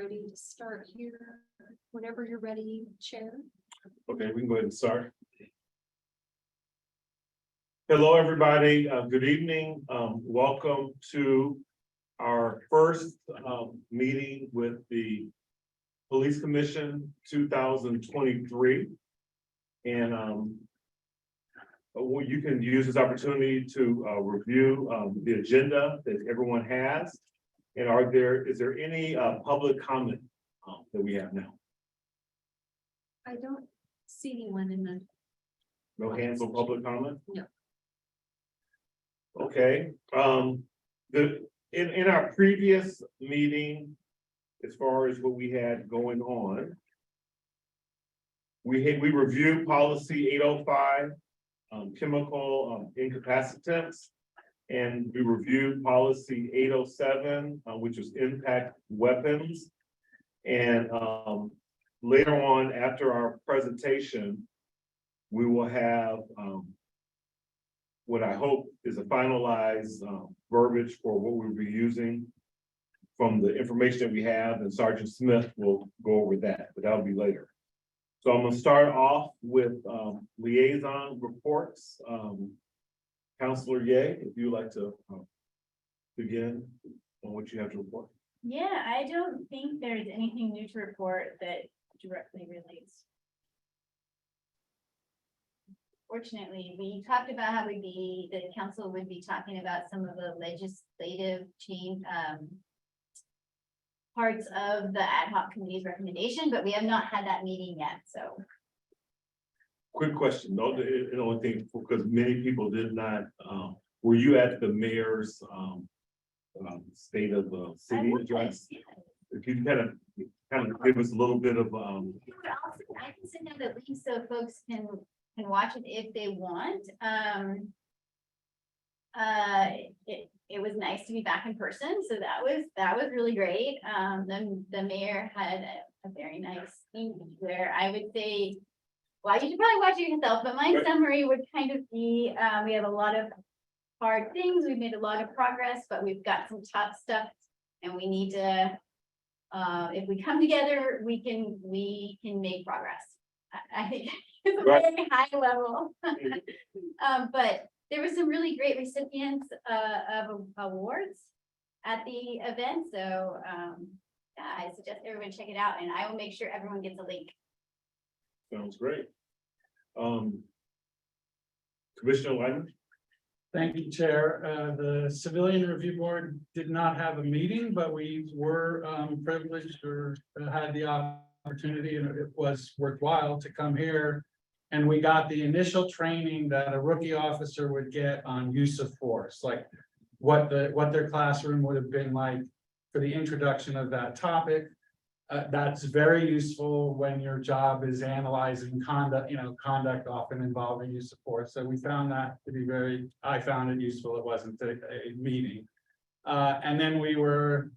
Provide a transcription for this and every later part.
ready to start here. Whenever you're ready, Chair. Okay, we can go ahead and start. Hello, everybody. Good evening. Welcome to our first meeting with the Police Commission 2023. And you can use this opportunity to review the agenda that everyone has. And is there any public comment that we have now? I don't see anyone in the. No hands on public comment? No. Okay, in our previous meeting, as far as what we had going on, we reviewed policy 805, chemical incapacitants, and we reviewed policy 807, which was impact weapons. And later on, after our presentation, we will have what I hope is a finalized verbiage for what we'll be using from the information that we have, and Sergeant Smith will go over that, but that'll be later. So I'm gonna start off with liaison reports. Counselor Ye, if you'd like to begin on what you have to report. Yeah, I don't think there's anything new to report that directly relates. Fortunately, we talked about how the council would be talking about some of the legislative change parts of the ad hoc committee's recommendation, but we have not had that meeting yet, so. Quick question, no, the only thing, because many people did not, were you at the mayor's state of the city address? If you kind of give us a little bit of I can send out the link so folks can watch it if they want. It was nice to be back in person, so that was really great. The mayor had a very nice speech where I would say, well, you should probably watch it yourself, but my summary would kind of be, we have a lot of hard things, we've made a lot of progress, but we've got some tough stuff, and we need to, if we come together, we can make progress. I think it's a very high level. But there were some really great recipients of awards at the event. So yeah, I suggest everyone check it out, and I will make sure everyone gets a link. sounds great. Commissioner Lyman? Thank you, Chair. The Civilian Review Board did not have a meeting, but we were privileged or had the opportunity, and it was worthwhile to come here. And we got the initial training that a rookie officer would get on use of force, like what their classroom would have been like for the introduction of that topic. That's very useful when your job is analyzing conduct, conduct often involving use of force. So we found that to be I found it useful. It wasn't a meeting. And then we were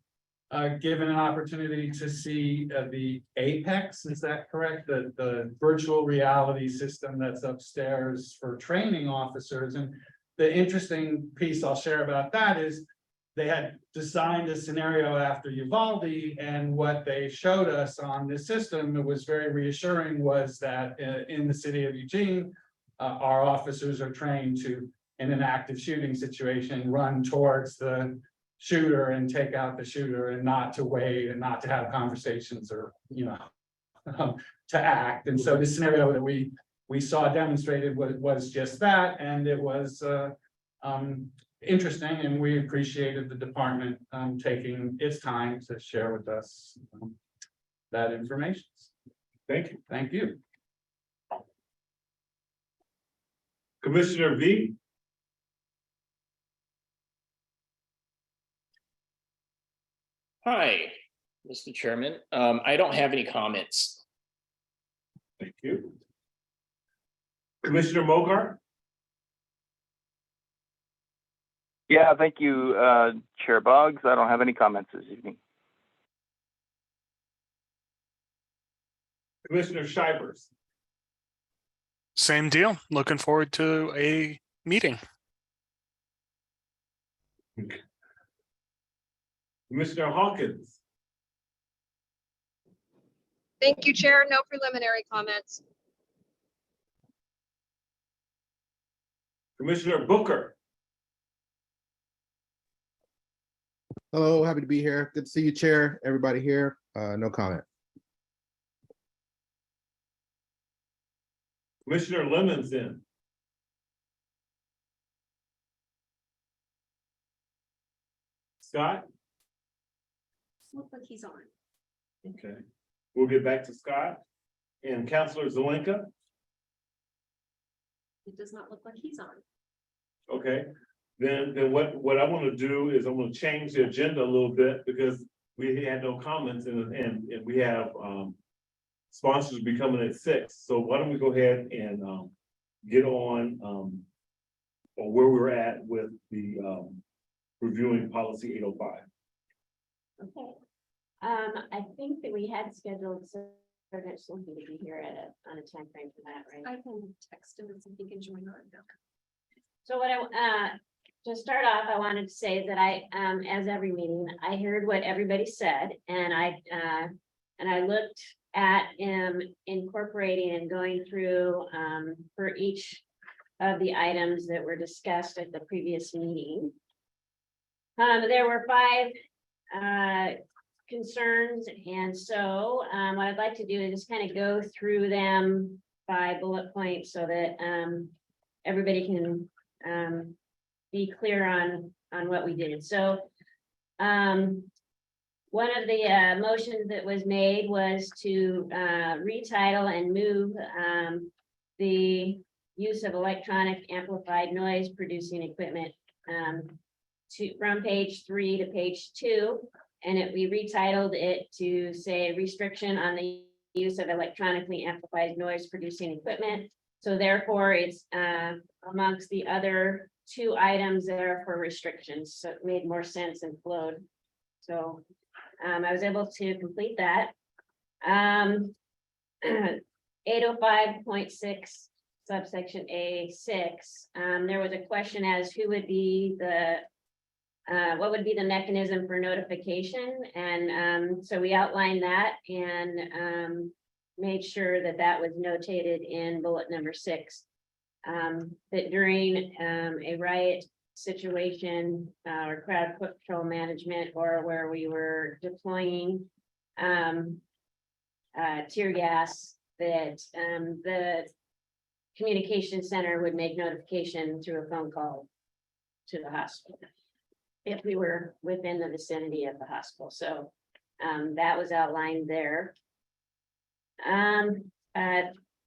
given an opportunity to see the Apex, is that correct? The virtual reality system that's upstairs for training officers. And the interesting piece I'll share about that is they had designed a scenario after Uvalde, and what they showed us on this system, it was very reassuring, was that in the city of Eugene, our officers are trained to, in an active shooting situation, run towards the shooter and take out the shooter, and not to wait and not to have conversations or, to act. And so the scenario that we saw demonstrated was just that, and it was interesting, and we appreciated the department taking its time to share with us that information. Thank you. Thank you. Commissioner V? Hi, Mr. Chairman. I don't have any comments. Thank you. Commissioner Mogart? Yeah, thank you, Chair Boggs. I don't have any comments this evening. Commissioner Shivers? Same deal. Looking forward to a meeting. Commissioner Hawkins? Thank you, Chair. No preliminary comments. Commissioner Booker. Hello, happy to be here. Good to see you, Chair. Everybody here. No comment. Commissioner Lemons in. Scott? Look like he's on. Okay, we'll get back to Scott. And Counselor Zelinka. It does not look like he's on. Okay, then what I want to do is I'm going to change the agenda a little bit because we had no comments and we have sponsors be coming at 6. So why don't we go ahead and get on where we're at with the reviewing policy 805. Okay. I think that we had scheduled something to be here on a time frame for that, right? I can text him and see if he can join on. So what to start off, I wanted to say that I, as every meeting, I heard what everybody said, and I looked at incorporating and going through for each of the items that were discussed at the previous meeting. There were 5 concerns, and so what I'd like to do is just kind of go through them by bullet points so that everybody can be clear on what we did. So one of the motions that was made was to retitle and move the use of electronic amplified noise producing equipment from page 3 to page 2. And we retitled it to say restriction on the use of electronically amplified noise producing equipment. So therefore it's amongst the other 2 items that are for restrictions. So it made more sense and flowed. So I was able to complete that. 805.6 subsection A6. There was a question as who would be what would be the mechanism for notification? And so we outlined that and made sure that that was notated in bullet number 6. That during a riot situation or crowd control management, or where we were deploying tear gas, that the communication center would make notification through a phone call to the hospital if we were within the vicinity of the hospital. So that was outlined there.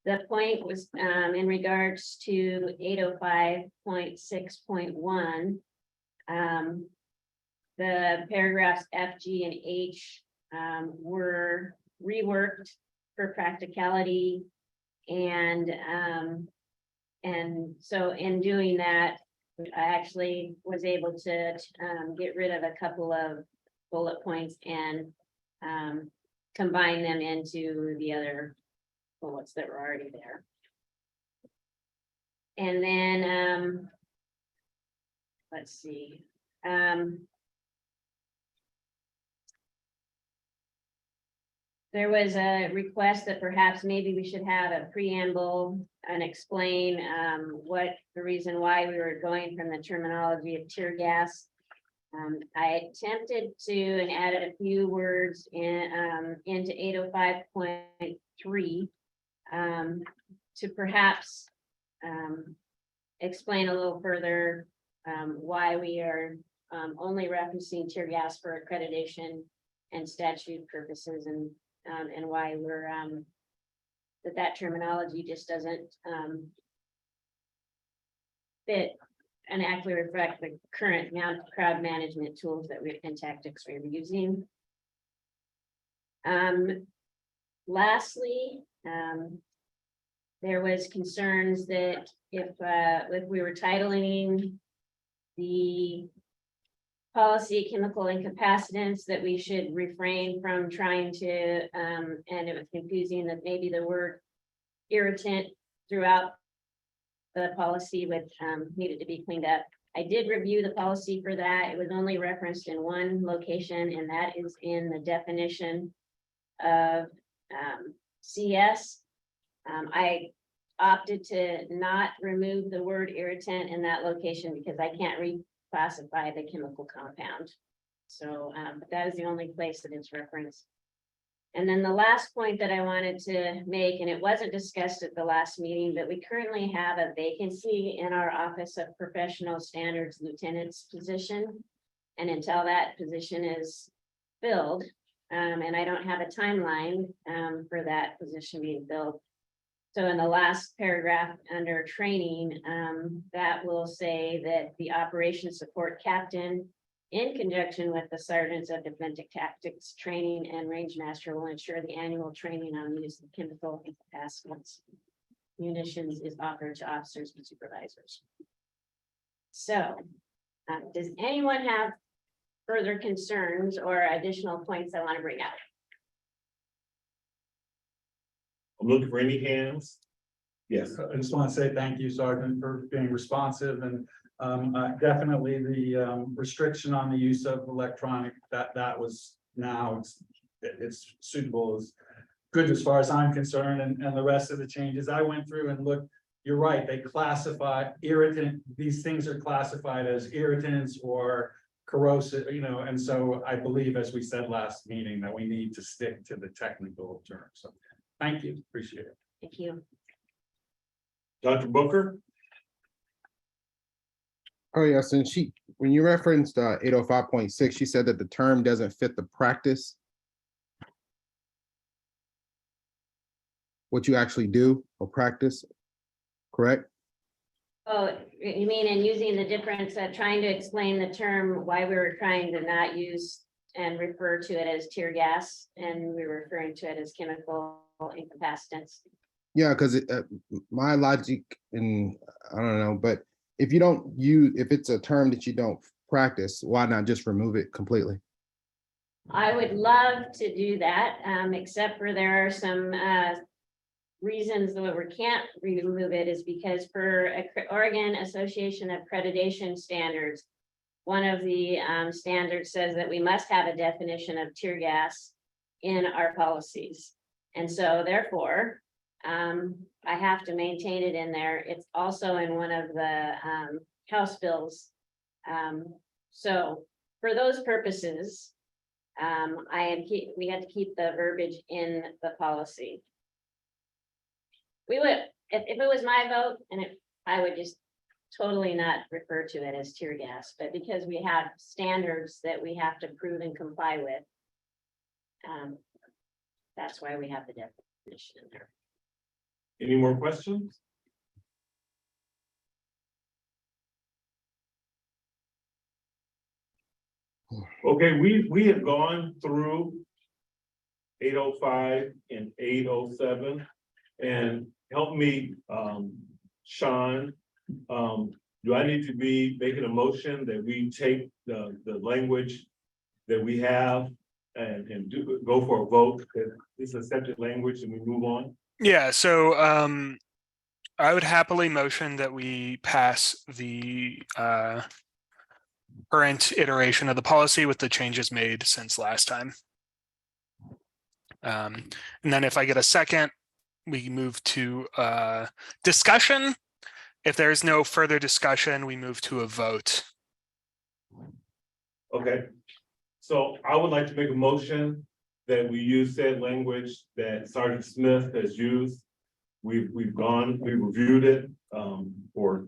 The point was in regards to 805.6.1. The paragraphs F, G, and H were reworked for practicality, and so in doing that, I actually was able to get rid of a couple of bullet points and combine them into the other bullets that were already there. And then let's see. There was a request that perhaps maybe we should have a preamble and explain what the reason why we were going from the terminology of tear gas. I attempted to and added a few words into 805.3 to perhaps explain a little further why we are only referencing tear gas for accreditation and statute purposes, and why we're that terminology just doesn't fit and actually reflect the current amount of crowd management tools that we and tactics we're using. Lastly, there was concerns that if we were titling the policy chemical incapacitance, that we should refrain from trying to, and it was confusing that maybe the word irritant throughout the policy which needed to be cleaned up. I did review the policy for that. It was only referenced in one location, and that is in the definition of CS. I opted to not remove the word irritant in that location because I can't reclassify the chemical compound. So, but that is the only place that it's referenced. And then the last point that I wanted to make, and it wasn't discussed at the last meeting, but we currently have a vacancy in our Office of Professional Standards Lieutenant's position. And until that position is filled, and I don't have a timeline for that position being filled. So in the last paragraph under training, that will say that the operations support captain, in conjunction with the sergeants of defensive tactics training and range master, will ensure the annual training on use of chemical incapacitants munitions is offered to officers and supervisors. So, does anyone have further concerns or additional points I want to bring up? I'm looking for any hands. Yes. I just want to say thank you, Sergeant, for being responsive, and definitely the restriction on the use of electronic, that was now it's suitable, is good as far as I'm concerned, and the rest of the changes I went through and looked. You're right, they classify irritant, these things are classified as irritants or corrosive, and so I believe, as we said last meeting, that we need to stick to the technical terms. So thank you, appreciate it. Thank you. Dr. Booker? Oh, yes, and when you referenced 805.6, she said that the term doesn't fit the practice. What you actually do or practice, correct? Oh, you mean in using the difference, trying to explain the term, why we were trying to not use and refer to it as tear gas, and we were referring to it as chemical incapacitants. Yeah, because my logic, and I don't know, but if you don't use, if it's a term that you don't practice, why not just remove it completely? I would love to do that, except for there are some reasons that we can't remove it is because for Oregon Association of Accreditation Standards, one of the standards says that we must have a definition of tear gas in our policies. And so therefore, I have to maintain it in there. It's also in one of the House bills. So for those purposes, we had to keep the verbiage in the policy. We would, if it was my vote, and I would just totally not refer to it as tear gas, but because we have standards that we have to prove and comply with. That's why we have the definition in there. Any more questions? Okay, we have gone through 805 and 807, and help me, Sean. Do I need to be making a motion that we take the language that we have and go for a vote, that it's accepted language, and we move on? Yeah, so I would happily motion that we pass the current iteration of the policy with the changes made since last time. And then if I get a second, we move to discussion. If there's no further discussion, we move to a vote. Okay, so I would like to make a motion that we use said language that Sergeant Smith has used. We've reviewed it for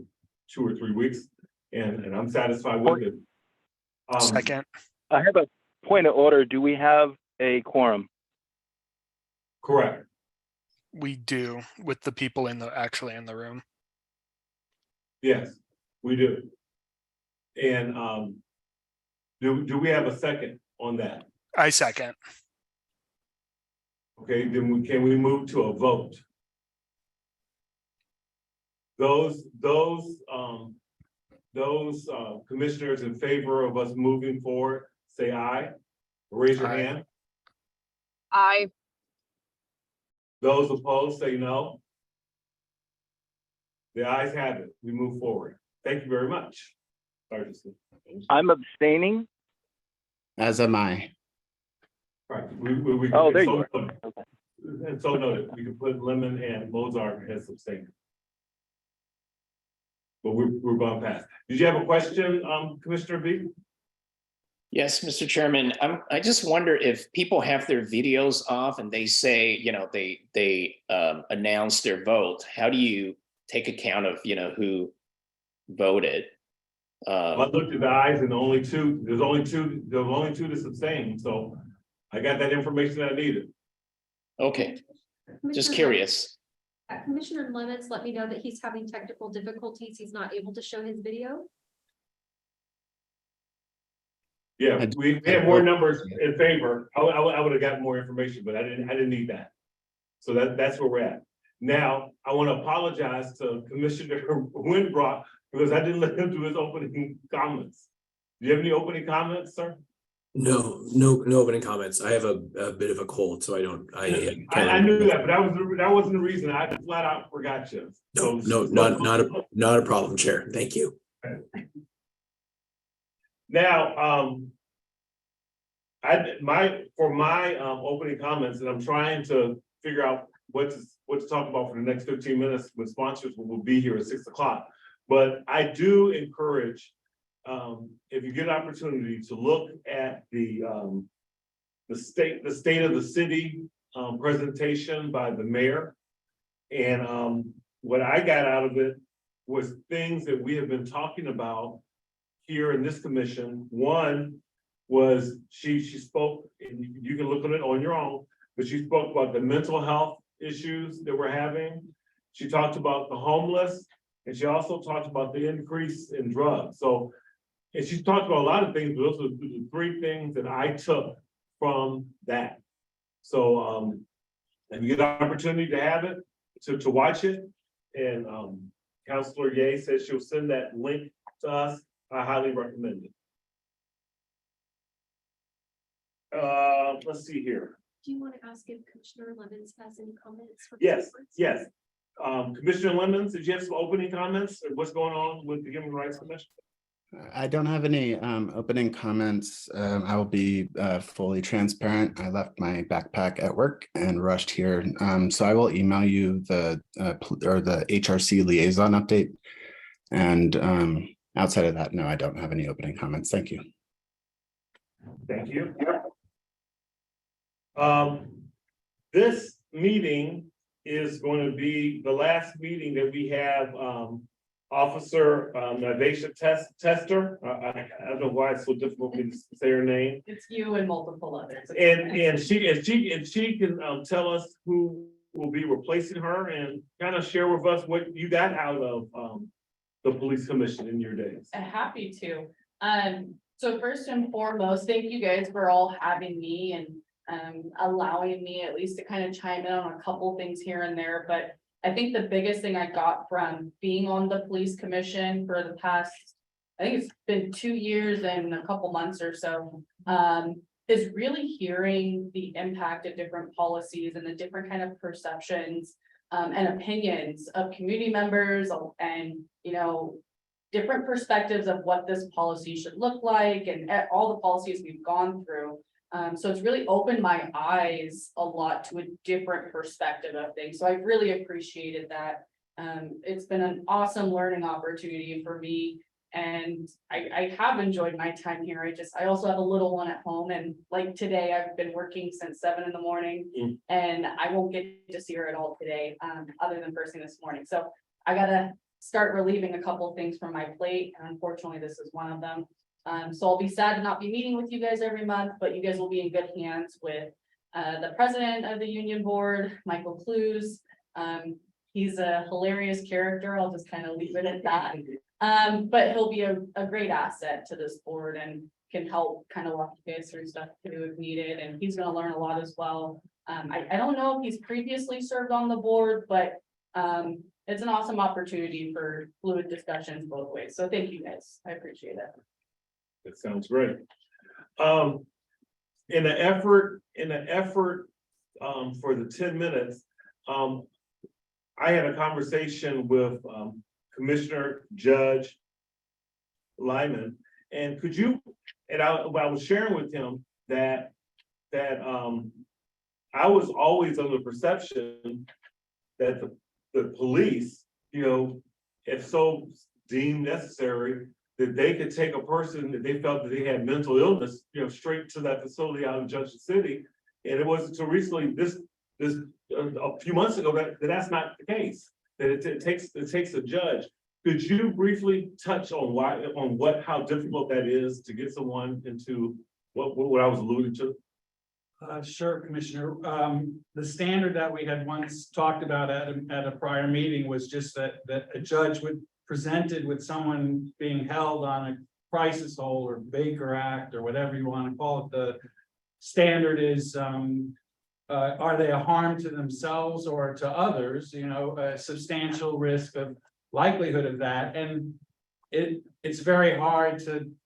2 or 3 weeks, and I'm satisfied with it. Second. I have a point of order. Do we have a quorum? Correct. We do, with the people actually in the room. Yes, we do. And do we have a second on that? I second. Okay, then can we move to a vote? Those commissioners in favor of us moving forward, say aye. Raise your Aye. hand. Aye. Those opposed, say no. The ayes have it. We move forward. Thank you very much. Sergeant Smith. I'm abstaining. As am I. Right. Oh, there you are. Okay. and so noted, we can put Lemon and Mozart as abstaining. But we're going past. Did you have a question, Commissioner B? Yes, Mr. Chairman, I just wonder if people have their videos off and they say, they announce their vote, how do you take account of, who voted? I looked at the eyes and there's only two that's abstaining, so I got that information I needed. Okay, just Commissioner curious. Commissioner Lemons let me know that he's having technical difficulties. He's not able to show his video. Yeah, we had more numbers in favor. I would have gotten more information, but I didn't need that. So that's where we're at. Now, I want to apologize to Commissioner Winbrock because I didn't let him do his opening comments. Do you have any opening comments, sir? No opening comments. I have a bit of a cold, so I knew that, but that wasn't the reason. I just flat out forgot you. Not a problem, Chair. Thank you. Now, for my opening comments, and I'm trying to figure out what to talk about for the next 15 minutes with sponsors will be here at 6 o'clock. But I do encourage, if you get an opportunity to look at the state of the city presentation by the mayor. And what I got out of it was things that we have been talking about here in this commission. One was she spoke, and you can look at it on your own, but she spoke about the mental health issues that we're having. She talked about the homeless, and she also talked about the increase in drugs. So, and she talked about a lot of things, but those are the three things that I took from that. So if you get an opportunity to have it, to watch it, and Councilor Ye says she'll send that link to us, I highly recommend it. Let's see here. Do you want to ask if Commissioner Lemons has any comments? Yes. Commissioner Lemons, did you have some opening comments? What's going on with the Human Rights Commission? I don't have any opening comments. I will be fully transparent. I left my backpack at work and rushed here. So I will email you the HRC liaison update. And outside of that, no, I don't have any opening comments. Thank you. Thank you. This meeting is going to be the last meeting that we have Officer Nivasha Tester. I don't know why it's so difficult for me to say her name. It's you and multiple others. And she can tell us who will be replacing her and kind of share with us what you got out of the police commission in your days. Happy to. So first and foremost, thank you guys for all having me and allowing me at least to kind of chime in on a couple things here and there. But I think the biggest thing I got from being on the police commission for the past, I think it's been 2 years and a couple months or so, is really hearing the impact of different policies and the different kind of perceptions and opinions of community members and, different perspectives of what this policy should look like and all the policies we've gone through. So it's really opened my eyes a lot to a different perspective of things. So I really appreciated that. It's been an awesome learning opportunity for me. And I have enjoyed my time here. I also have a little one at home, and like today, I've been working since 7 in the morning and I won't get to see her at all today, other than first thing this morning. So I gotta start relieving a couple of things from my plate. And unfortunately, this is one of them. So I'll be sad to not be meeting with you guys every month, but you guys will be in good hands with the president of the union board, Michael Clues. He's a hilarious character. I'll just kind of leave it at that. But he'll be a great asset to this board and can help kind of walk you guys through stuff too if needed. And he's going to learn a lot as well. I don't know if he's previously served on the board, but it's an awesome opportunity for fluid discussions both ways. So thank you guys. I appreciate it. That sounds great. In an effort for the 10 minutes, I had a conversation with Commissioner Judge Lyman, and could you, and I was sharing with him that I was always under the perception that the police, if so deemed necessary, that they could take a person that they felt that they had mental illness, straight to that facility out in Junction City. And it wasn't until recently, a few months ago, that's not the case. That it takes a judge. Could you briefly touch on how difficult that is to get someone into what I was alluding to? Sure, Commissioner. The standard that we had once talked about at a prior meeting was just that a judge would presented with someone being held on a crisis hold or Baker Act or whatever you want to call it. The standard is, are they a harm to themselves or to others? A substantial risk of likelihood of that. And it's very hard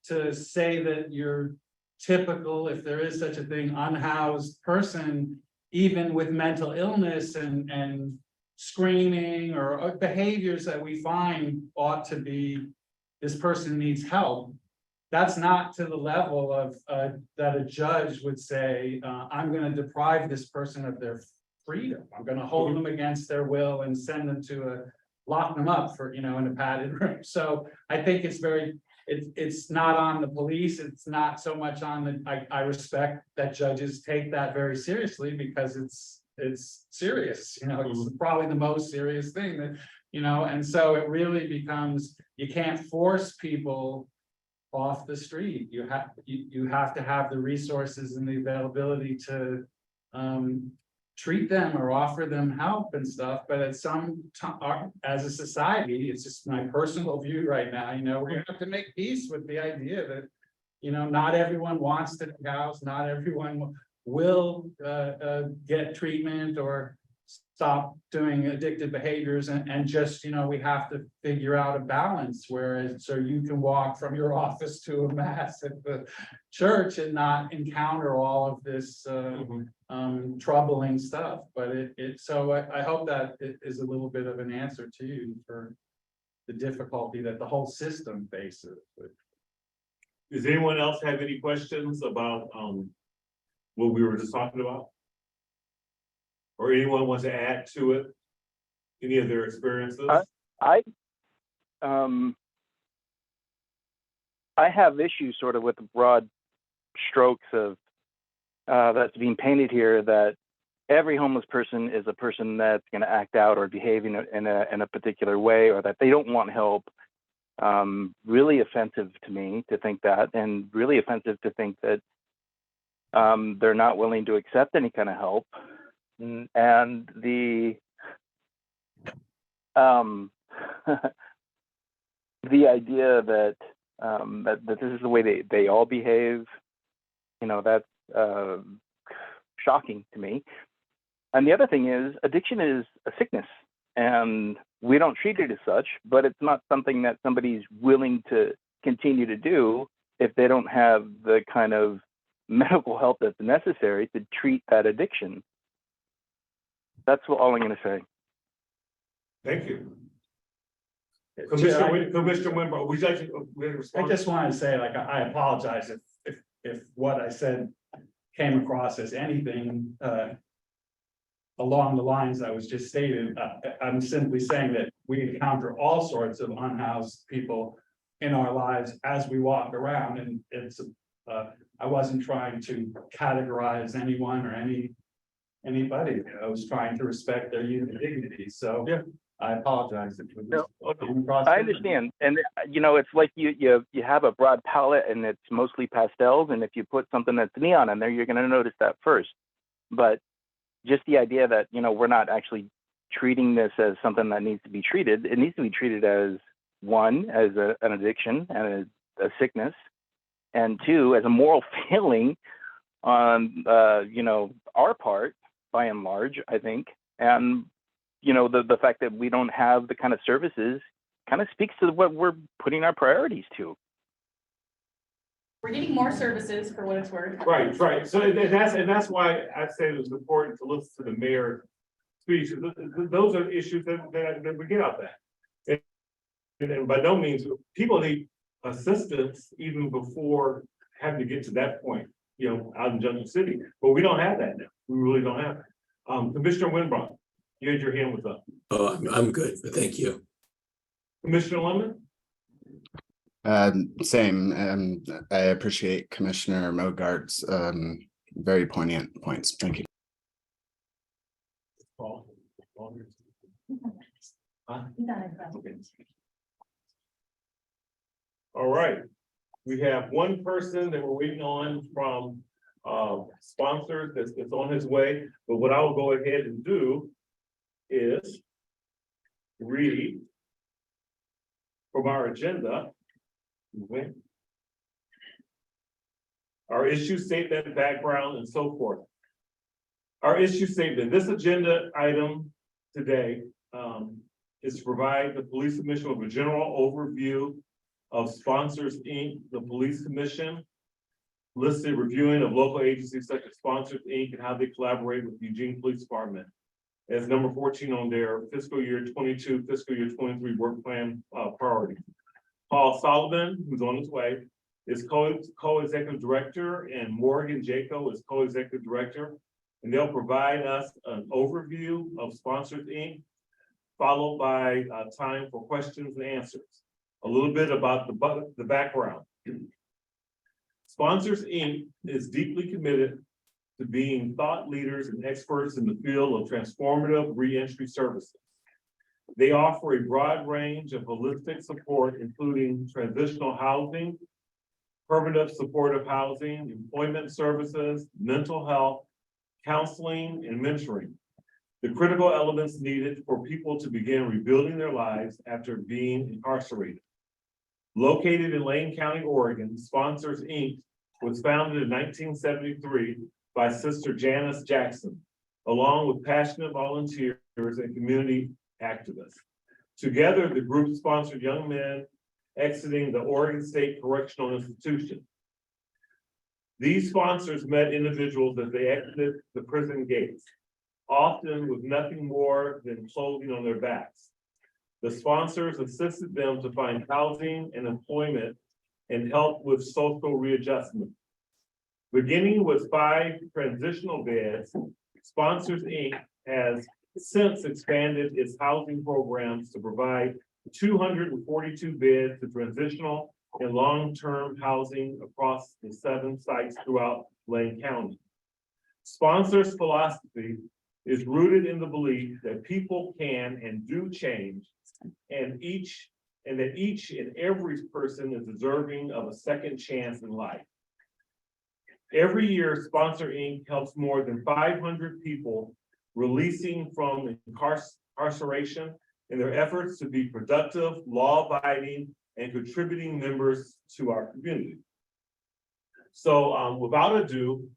to say that you're typical, if there is such a thing, unhoused person, even with mental illness and screaming or behaviors that we find ought to be, this person needs help. That's not to the level of that a judge would say, I'm going to deprive this person of their freedom. I'm going to hold them against their will and send them to lock them up for, in a padded room. So I think it's not on the police. It's not so much on I respect that judges take that very seriously because it's serious, it's probably the most serious thing that, and so it really becomes, you can't force people off the street. You have to have the resources and the availability to treat them or offer them help and stuff. But at some time, as a society, it's just my personal view right now, we have to make peace with the idea that, not everyone wants to be housed, not everyone will get treatment or stop doing addictive behaviors, and just, we have to figure out a balance where so you can walk from your office to a mass at the church and not encounter all of this troubling stuff. But so I hope that it is a little bit of an answer to you for the difficulty that the whole system faces. Does anyone else have any questions about what we were just talking about? Or anyone wants to add to it? Any of their experiences? I have issues sort of with the broad strokes of that's being painted here, that every homeless person is a person that's going to act out or behave in a particular way, or that they don't want help. Really offensive to me to think that, and really offensive to think that they're not willing to accept any kind of help. And the the idea that that this is the way they all behave, that's shocking to me. And the other thing is, addiction is a sickness, and we don't treat it as such, but it's not something that somebody's willing to continue to do if they don't have the kind of medical help that's necessary to treat that addiction. That's all I'm going to say. Thank you. Commissioner Wimber, would you like to respond? I just want to say, I apologize if what I said came across as anything along the lines I was just stated. I'm simply saying that we encounter all sorts of unhoused people in our lives as we walk around, and it's I wasn't trying to categorize anyone or anybody. I was trying to respect their human dignity. So yeah, I apologize if it was I understand, and it's like you have a broad palette and it's mostly pastels, and if you put something that's neon in there, you're going to notice that first. But just the idea that we're not actually treating this as something that needs to be treated. It needs to be treated as one, as an addiction and a sickness, and two, as a moral failing on our part, by and large, I think. And the fact that we don't have the kind of services kind of speaks to what we're putting our priorities to. We're getting more services for what it's worth. Right. So that's why I said it was important to listen to the mayor's speech. Those are issues that we get out there. And by no means, people need assistance even before having to get to that point, out in Junction City. But we don't have that now. We really don't have it. Commissioner Winbrock, you had your hand was up. Oh, I'm good, but thank you. Commissioner Lemon? Same, I appreciate Commissioner Mogart's very poignant points. Thank you. Paul? Paul? Huh? Okay. All right, we have one person that we're waiting on from sponsors that's on his way, but what I will go ahead and do is read from our agenda. Our issue statement, background, and so forth. Our issue statement, this agenda item today is to provide the police commission with a general overview of Sponsors Inc., the police commission, listed reviewing of local agencies such as Sponsors Inc. and how they collaborate with the Eugene Police Department. As number 14 on their fiscal year 22, fiscal year 23 work plan priority. Paul Sullivan, who's on his way, is co-executive director, and Morgan Jaco is co-executive director. And they'll provide us an overview of Sponsors Inc., followed by time for questions and answers. A little bit about the background. Sponsors Inc. is deeply committed to being thought leaders and experts in the field of transformative reentry services. They offer a broad range of holistic support, including transitional housing, permanent supportive housing, employment services, mental health, counseling, and mentoring. The critical elements needed for people to begin rebuilding their lives after being incarcerated. Located in Lane County, Oregon, Sponsors Inc. was founded in 1973 by Sister Janice Jackson, along with passionate volunteers and community activists. Together, the group sponsored young men exiting the Oregon State Correctional Institution. These sponsors met individuals as they exited the prison gates, often with nothing more than clothing on their backs. The sponsors assisted them to find housing and employment and help with social readjustment. Beginning with 5 transitional beds, Sponsors Inc. has since expanded its housing programs to provide 242 beds to transitional and long-term housing across the 7 sites throughout Lane County. Sponsors' philosophy is rooted in the belief that people can and do change, and that each and every person is deserving of a second chance in life. Every year, Sponsor Inc. helps more than 500 people releasing from incarceration in their efforts to be productive, law-abiding, and contributing members to our community. So without ado,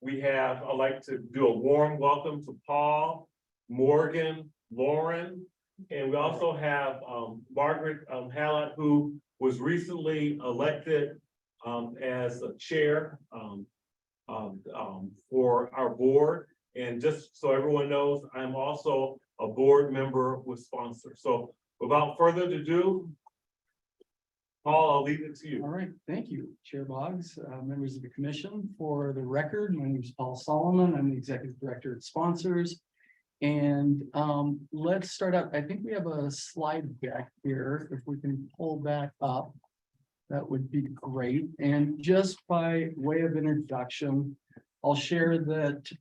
I'd like to do a warm welcome to Paul, Morgan, Lauren, and we also have Margaret Hallett, who was recently elected as a chair for our board. And just so everyone knows, I'm also a board member with Sponsor. So without further ado, Paul, I'll leave it to you. All right, thank you, Chair Boggs, members of the commission. For the record, my name is Paul Solomon. I'm the executive director at Sponsors. And let's start out. I think we have a slide deck here. If we can pull that up, that would be great. And just by way of introduction, I'll share that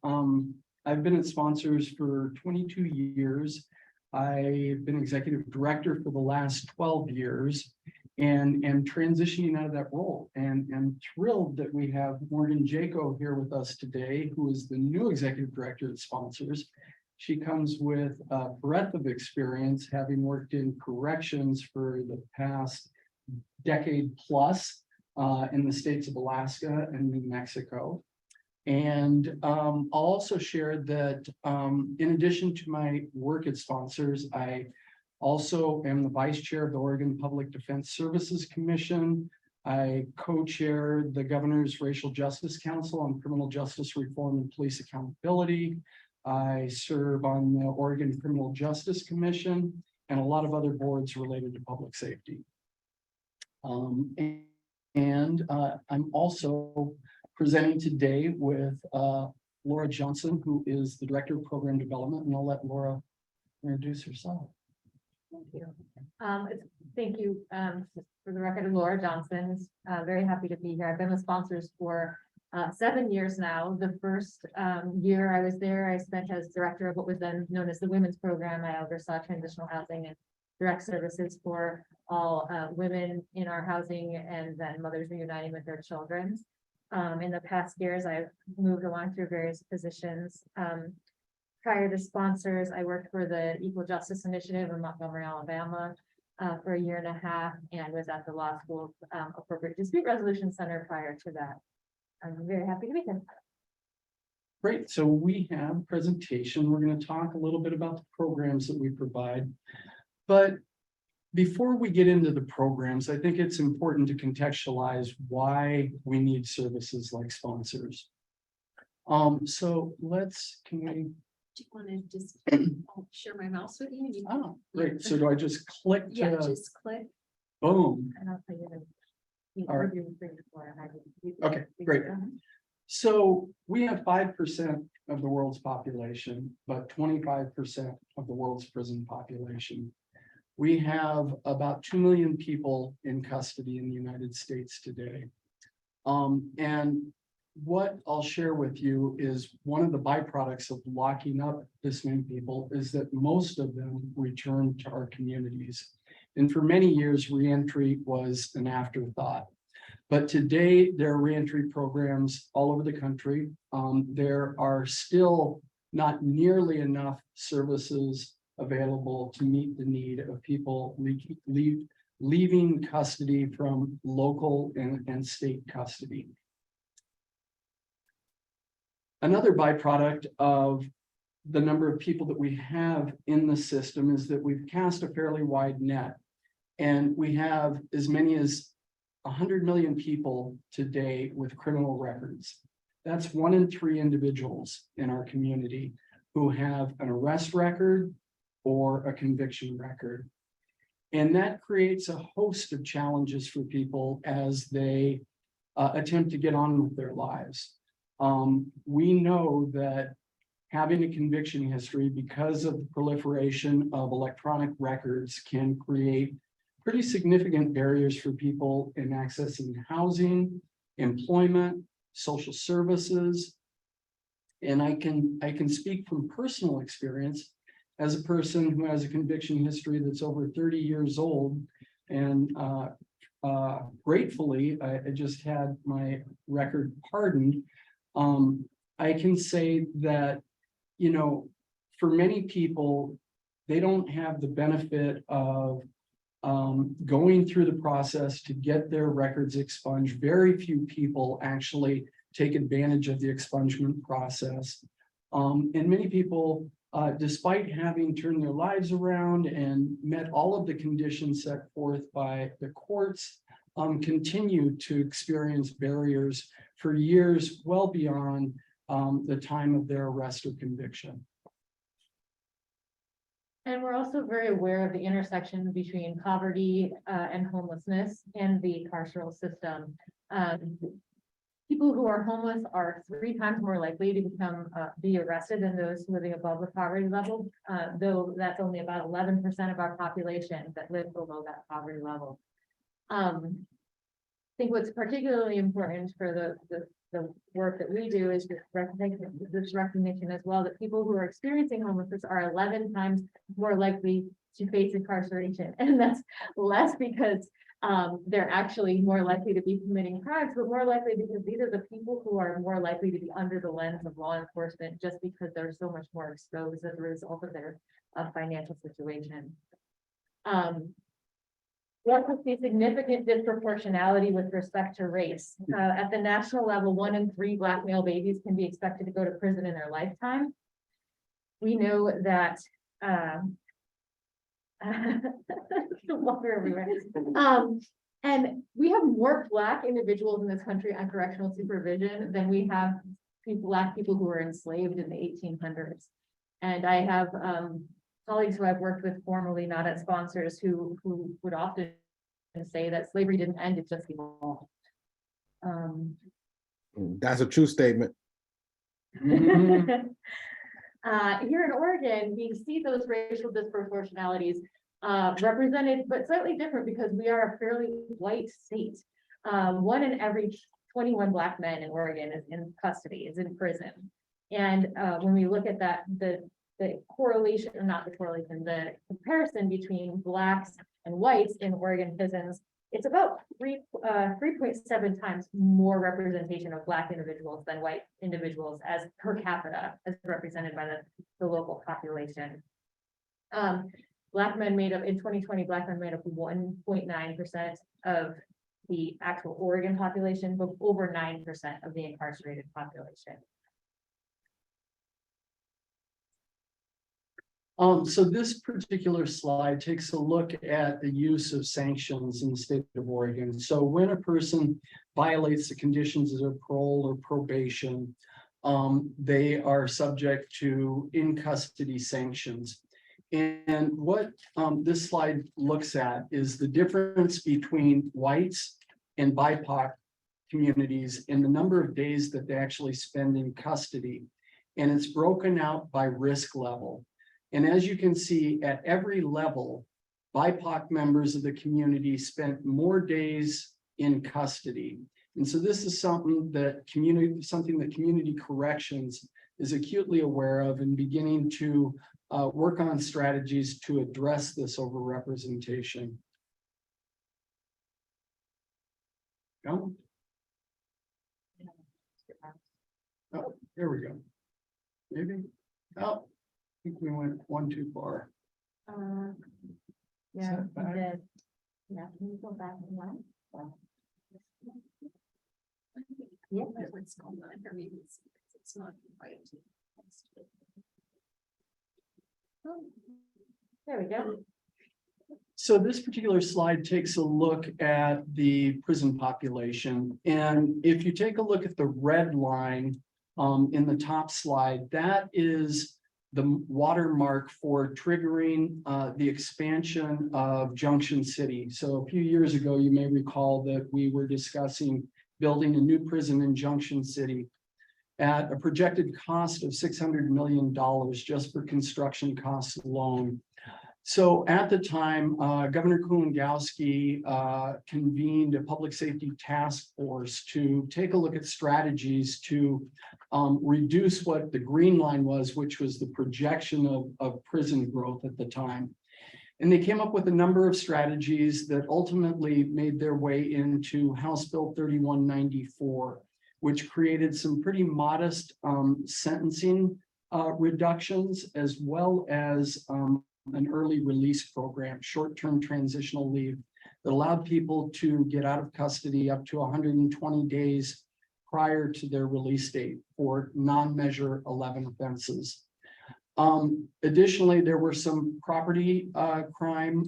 I've been at Sponsors for 22 years. I've been executive director for the last 12 years and transitioning out of that role. And I'm thrilled that we have Morgan Jaco here with us today, who is the new executive director at Sponsors. She comes with a breadth of experience, having worked in corrections for the past decade plus in the states of Alaska and New Mexico. And I'll also share that in addition to my work at Sponsors, I also am the vice chair of the Oregon Public Defense Services Commission. I co-chair the Governor's Racial Justice Council on Criminal Justice Reform and Police Accountability. I serve on the Oregon Criminal Justice Commission and a lot of other boards related to public safety. I'm also presenting today with Laura Johnson, who is the Director of Program Development, and I'll let Laura introduce herself. Thank you. Thank you, for the record, Laura Johnson, very happy to be here. I've been with sponsors for 7 years now. The first year I was there, I spent as director of what was then known as the women's program. I oversaw transitional housing and direct services for all women in our housing, and then mothers reuniting with their children. In the past years, I've moved along through various positions. Prior to sponsors, I worked for the Equal Justice Initiative in Montgomery, Alabama, for 1.5 years, and was at the Law School Appropriate Dispute Resolution Center prior to that. I'm very happy to be here. Great, so we have a presentation. We're going to talk a little bit about the programs that we provide. But before we get into the programs, I think it's important to contextualize why we need services like sponsors. So can we? Do you want to just I'll share my mouse with you? Oh, great. So do I just click? Yeah, just click. Boom. And I'll tell you the. All right. Okay, great. So we have 5% of the world's population, but 25% of the world's prison population. We have about 2 million people in custody in the United States today. And what I'll share with you is one of the byproducts of locking up this many people is that most of them return to our communities. And for many years, reentry was an afterthought. But today, there are reentry programs all over the country. There are still not nearly enough services available to meet the need of people leaving custody from local and state custody. Another byproduct of the number of people that we have in the system is that we've cast a fairly wide net. And we have as many as 100 million people today with criminal records. That's 1 in 3 individuals in our community who have an arrest record or a conviction record. And that creates a host of challenges for people as they attempt to get on with their lives. We know that having a conviction history, because of the proliferation of electronic records, can create pretty significant barriers for people in accessing housing, employment, social services. And I can speak from personal experience as a person who has a conviction history that's over 30 years old. And gratefully, I just had my record pardoned. I can say that, you know, for many people, they don't have the benefit of going through the process to get their records expunged. Very few people actually take advantage of the expungement process. And many people, despite having turned their lives around and met all of the conditions set forth by the courts, continue to experience barriers for years well beyond the time of their arrest or conviction. And we're also very aware of the intersection between poverty and homelessness and the carceral system. People who are homeless are 3 times more likely to be arrested than those living above the poverty level, though that's only about 11% of our population that live below that poverty level. I think what's particularly important for the work that we do is this recognition as well that people who are experiencing homelessness are 11 times more likely to face incarceration. And that's less because they're actually more likely to be committing crimes, but more likely because these are the people who are more likely to be under the lens of law enforcement just because they're so much more exposed as a result of their financial situation. We also see significant disproportionality with respect to race. At the national level, 1 in 3 Black male babies can be expected to go to prison in their lifetime. We know that water everywhere. And we have more Black individuals in this country on correctional supervision than we have Black people who were enslaved in the 1800s. And I have colleagues who I've worked with formerly, not at sponsors, who would often say that slavery didn't end, it just evolved. That's a true statement. Here in Oregon, we see those racial disproportionalities represented, but slightly different because we are a fairly white state. 1 in every 21 Black men in Oregon is in custody, is in prison. And when we look at that, the correlation, or not the correlation, the comparison between Blacks and whites in Oregon prisons, it's about 3.7 times more representation of Black individuals than white individuals as per capita, as represented by the local population. Black men made up, in 2020, Black men made up 1.9% of the actual Oregon population, but over 9% of the incarcerated population. So this particular slide takes a look at the use of sanctions in the state of Oregon. So when a person violates the conditions of their parole or probation, they are subject to in-custody sanctions. And what this slide looks at is the difference between whites and BIPOC communities and the number of days that they actually spend in custody. And it's broken out by risk level. And as you can see, at every level, BIPOC members of the community spent more days in custody. And so this is something that community corrections is acutely aware of and beginning to work on strategies to address this overrepresentation. Oh, there we go. Maybe. Oh, I think we went one too far. Yeah, that back? did. Yeah, can you go back one? Yeah. What's going on for me? It's not right. There we go. So this particular slide takes a look at the prison population. And if you take a look at the red line in the top slide, that is the watermark for triggering the expansion of Junction City. So a few years ago, you may recall that we were discussing building a new prison in Junction City at a projected cost of $600 million just for construction costs alone. So at the time, Governor Kulongoski convened a public safety task force to take a look at strategies to reduce what the green line was, which was the projection of prison growth at the time. And they came up with a number of strategies that ultimately made their way into House Bill 3194, which created some pretty modest sentencing reductions, as well as an early release program, short-term transitional leave, that allowed people to get out of custody up to 120 days prior to their release date for non-measure 11 offenses. Additionally, there were some property crime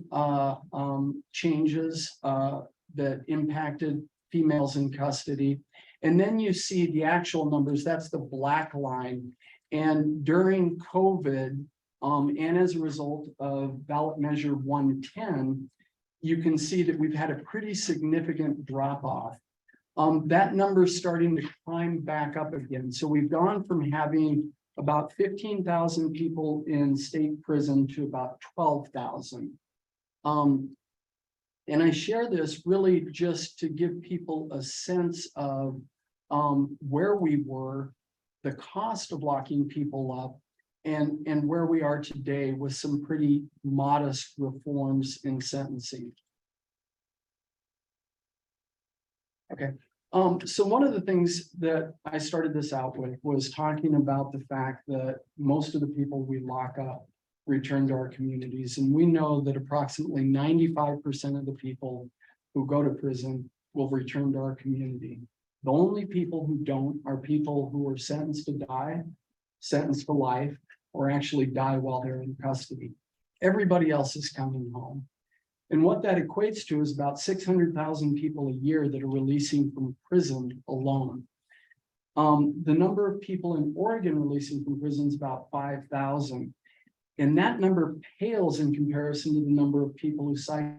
changes that impacted females in custody. And then you see the actual numbers, that's the black line. And during COVID, and as a result of ballot measure 110, you can see that we've had a pretty significant drop off. That number is starting to climb back up again. So we've gone from having about 15,000 people in state prison to about 12,000. And I share this really just to give people a sense of where we were, the cost of locking people up, and where we are today with some pretty modest reforms in sentencing. Okay, so one of the things that I started this out with was talking about the fact that most of the people we lock up return to our communities. And we know that approximately 95% of the people who go to prison will return to our community. The only people who don't are people who are sentenced to die, sentenced for life, or actually die while they're in custody. Everybody else is coming home. And what that equates to is about 600,000 people a year that are releasing from prison alone. The number of people in Oregon releasing from prison is about 5,000. And that number pales in comparison to the number of people who cycle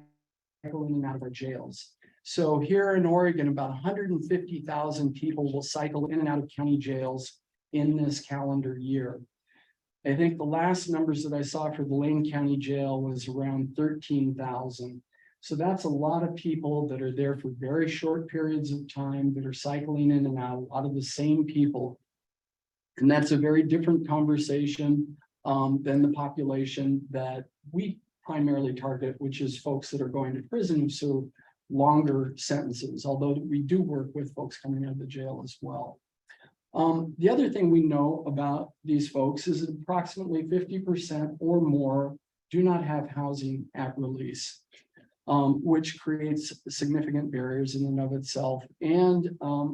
in and out of our jails. So here in Oregon, about 150,000 people will cycle in and out of county jails in this calendar year. I think the last numbers that I saw for the Lane County Jail was around 13,000. So that's a lot of people that are there for very short periods of time that are cycling in and out, a lot of the same people. And that's a very different conversation than the population that we primarily target, which is folks that are going to prison who serve longer sentences, although we do work with folks coming out of the jail as well. The other thing we know about these folks is that approximately 50% or more do not have housing at release, which creates significant barriers in and of itself. And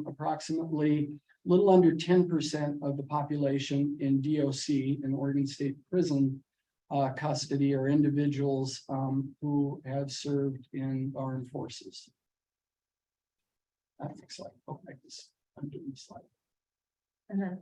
approximately a little under 10% of the population in DOC, in Oregon State Prison custody, are individuals who have served in armed forces. Next slide. Oh, I guess I'm doing the slide. And then,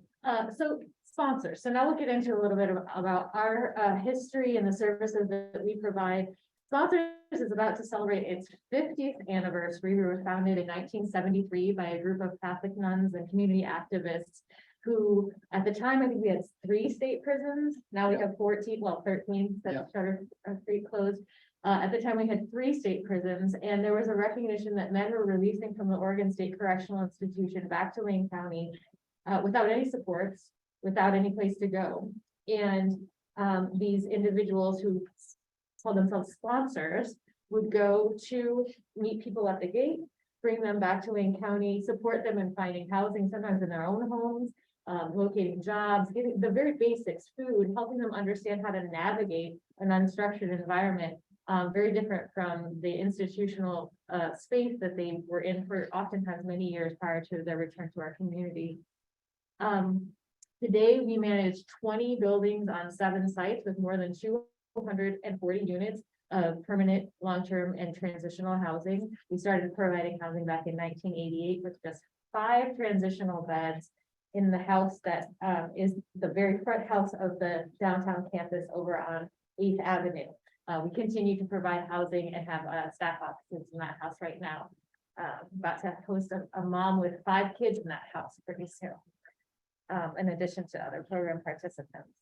so sponsors. So now we'll get into a little bit about our history and the services that we provide. Sponsors is about to celebrate its 50th anniversary. We were founded in 1973 by a group of Catholic nuns and community activists who, at the time, I think we had 3 state prisons. Now we have 14, well, 13 that started state closed. At the time, we had 3 state prisons, and there was a recognition that men were releasing from the Oregon State Correctional Institution back to Lane County without any supports, without any place to go. And these individuals who call themselves sponsors would go to meet people at the gate, bring them back to Lane County, support them in finding housing, sometimes in their own homes, locating jobs, getting the very basics, food, helping them understand how to navigate an unstructured environment, very different from the institutional space that they were in for oftentimes many years prior to their return to our community. Today, we manage 20 buildings on 7 sites with more than 240 units of permanent, long-term, and transitional housing. We started providing housing back in 1988 with just 5 transitional beds in the house that is the very front house of the downtown campus over on 8th Avenue. We continue to provide housing and have staff offices in that house right now. About to host a mom with 5 kids in that house pretty soon, in addition to other program participants.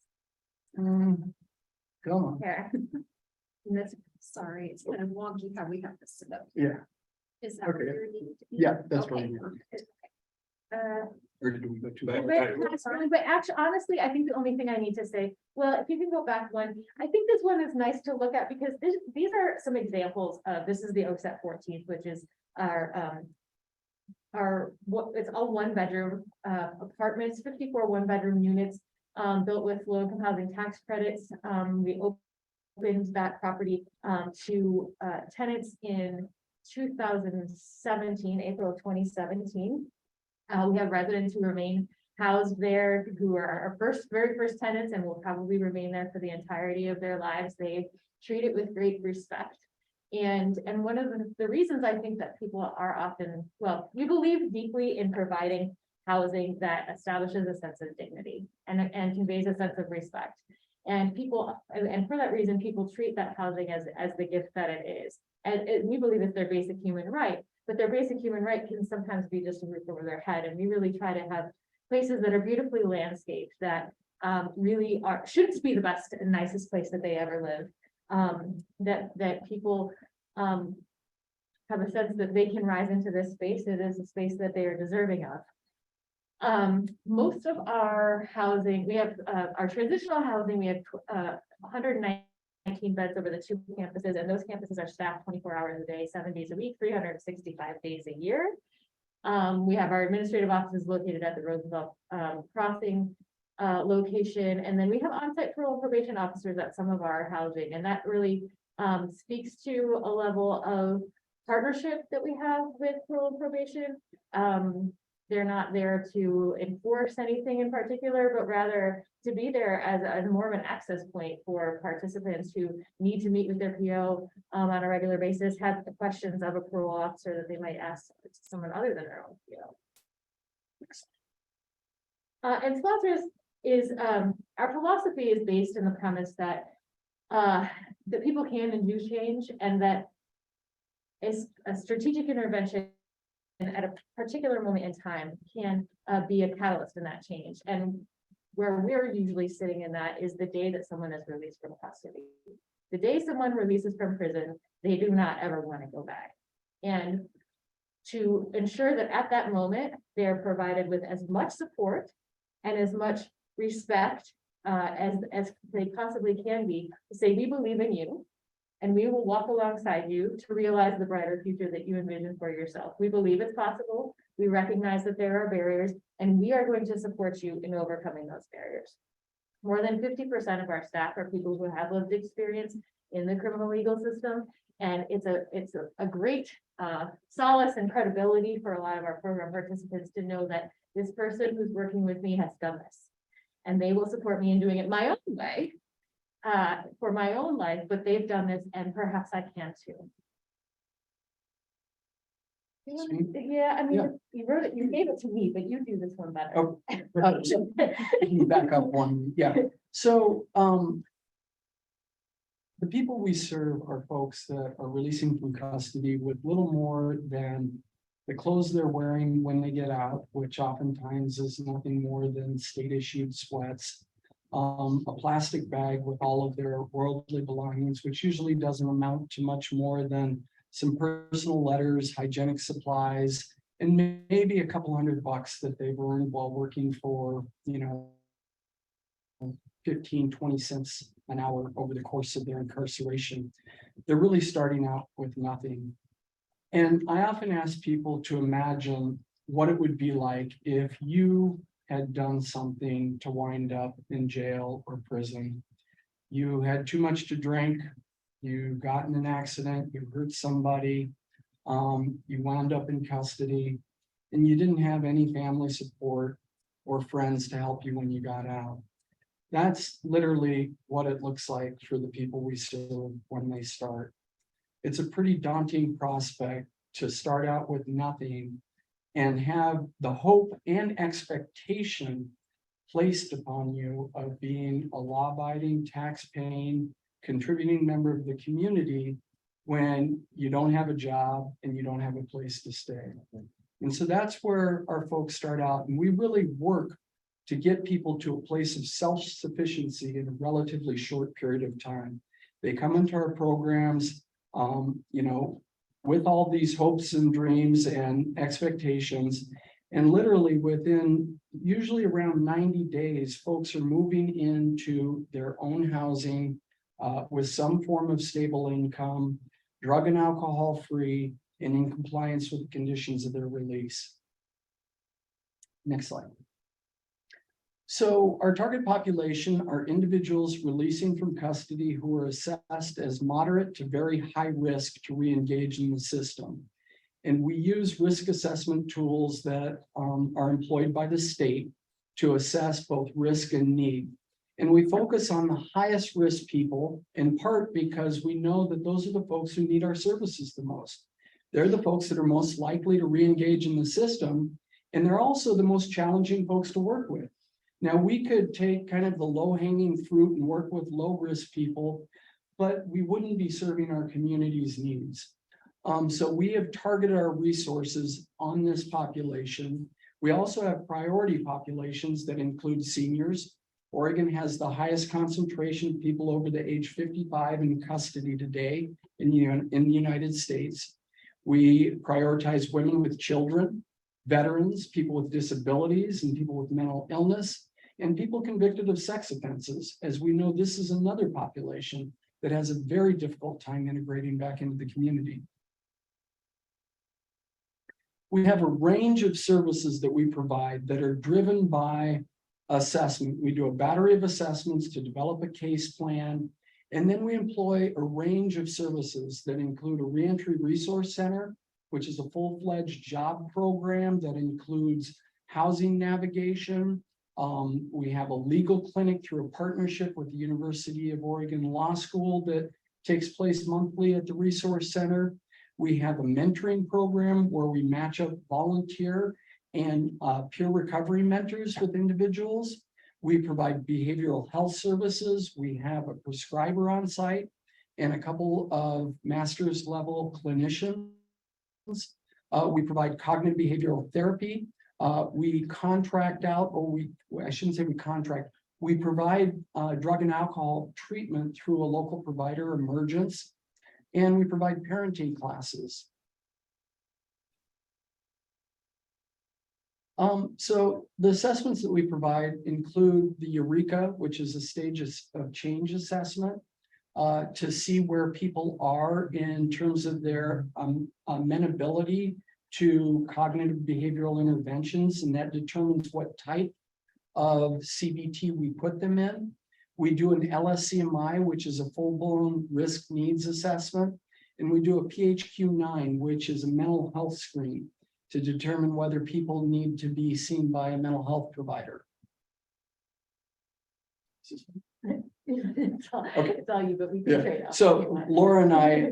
Go on. Here. Sorry, it's kind of wonky how we have to sit up. Yeah, Is that Okay. where you need to be? yeah, that's Okay. right. Or did we go too But far? but actually, honestly, I think the only thing I need to say, well, if you can go back one, I think this one is nice to look at because these are some examples of, this is the OSET 14th, which is our what, it's all 1-bedroom apartments, 54 1-bedroom units built with low-income housing tax credits. We opened that property to tenants in 2017, April of 2017. We have residents who remain housed there, who are our very first tenants and will probably remain there for the entirety of their lives. They treat it with great respect. And one of the reasons I think that people are often, well, we believe deeply in providing housing that establishes a sense of dignity and conveys a sense of respect. And for that reason, people treat that housing as the gift that it is. And we believe it's their basic human right, but their basic human right can sometimes be just a roof over their head. And we really try to have places that are beautifully landscaped, that really should be the best and nicest place that they ever live. That people have a sense that they can rise into this space. It is a space that they are deserving of. Most of our housing, we have our transitional housing, we have 119 beds over the 2 campuses, and those campuses are staffed 24 hours a day, 7 days a week, 365 days a year. We have our administrative offices located at the Roosevelt Crossing location, and then we have on-site parole and probation officers at some of our housing, and that really speaks to a level of partnership that we have with parole and probation. They're not there to enforce anything in particular, but rather to be there as a more of an access point for participants who need to meet with their PO on a regular basis, have questions of a parole officer that they might ask someone other than their own PO. And sponsors is, our philosophy is based in the premise that people can and do change, and that a strategic intervention at a particular moment in time can be a catalyst in that change. And where we're usually sitting in that is the day that someone is released from custody. The day someone releases from prison, they do not ever want to go back. And to ensure that at that moment, they're provided with as much support and as much respect as they possibly can be, to say, we believe in you, and we will walk alongside you to realize the brighter future that you envision for yourself. We believe it's possible. We recognize that there are barriers, and we are going to support you in overcoming those barriers. More than 50% of our staff are people who have lived experience in the criminal legal system. And it's a great solace and credibility for a lot of our program participants to know that this person who's working with me has done this. And they will support me in doing it my own way, for my own life, but they've done this, and perhaps I can too. Yeah, I mean, Yeah. you wrote it, you gave it to me, but you do this one better. Oh, so, can you back up one? Yeah, so, the people we serve are folks that are releasing from custody with little more than the clothes they're wearing when they get out, which oftentimes is nothing more than state issued sweats. A plastic bag with all of their worldly belongings, which usually doesn't amount to much more than some personal letters, hygienic supplies, and maybe a couple $100 that they've earned while working for, 15-20 cents an hour over the course of their incarceration. They're really starting out with nothing. And I often ask people to imagine what it would be like if you had done something to wind up in jail or prison. You had too much to drink, you got in an accident, you hurt somebody, you wound up in custody, and you didn't have any family support or friends to help you when you got out. That's literally what it looks like for the people we serve when they start. It's a pretty daunting prospect to start out with nothing and have the hope and expectation placed upon you of being a law-abiding, tax-paying, contributing member of the community when you don't have a job and you don't have a place to stay. And so that's where our folks start out, and we really work to get people to a place of self-sufficiency in a relatively short period of time. They come into our programs, with all these hopes and dreams and expectations. And literally within usually around 90 days, folks are moving into their own housing with some form of stable income, drug and alcohol free, and in compliance with the conditions of their release. Next slide. So our target population are individuals releasing from custody who are assessed as moderate to very high risk to re-engage in the system. And we use risk assessment tools that are employed by the state to assess both risk and need. And we focus on the highest risk people, in part because we know that those are the folks who need our services the most. They're the folks that are most likely to re-engage in the system, and they're also the most challenging folks to work with. Now, we could take kind of the low-hanging fruit and work with low-risk people, but we wouldn't be serving our community's needs. So we have targeted our resources on this population. We also have priority populations that include seniors. Oregon has the highest concentration of people over the age 55 in custody today in the United States. We prioritize women with children, veterans, people with disabilities, and people with mental illness, and people convicted of sex offenses, as we know this is another population that has a very difficult time integrating back into the community. We have a range of services that we provide that are driven by assessment. We do a battery of assessments to develop a case plan, and then we employ a range of services that include a reentry resource center, which is a full-fledged job program that includes housing navigation. We have a legal clinic through a partnership with the University of Oregon Law School that takes place monthly at the resource center. We have a mentoring program where we match up volunteer and peer recovery mentors with individuals. We provide behavioral health services. We have a prescriber on site and a couple of master's level clinicians. We provide cognitive behavioral therapy. We contract out, I shouldn't say we contract, we provide drug and alcohol treatment through a local provider, Emergence, and we provide parenting classes. So the assessments that we provide include the Eureka, which is a stages of change assessment to see where people are in terms of their amenability to cognitive behavioral interventions, and that determines what type of CBT we put them in. We do an LSCMI, which is a full-blown risk needs assessment, and we do a PHQ-9, which is a mental health screen to determine whether people need to be seen by a mental health provider. It's all you, but we can Yeah, trade off. so Laura and I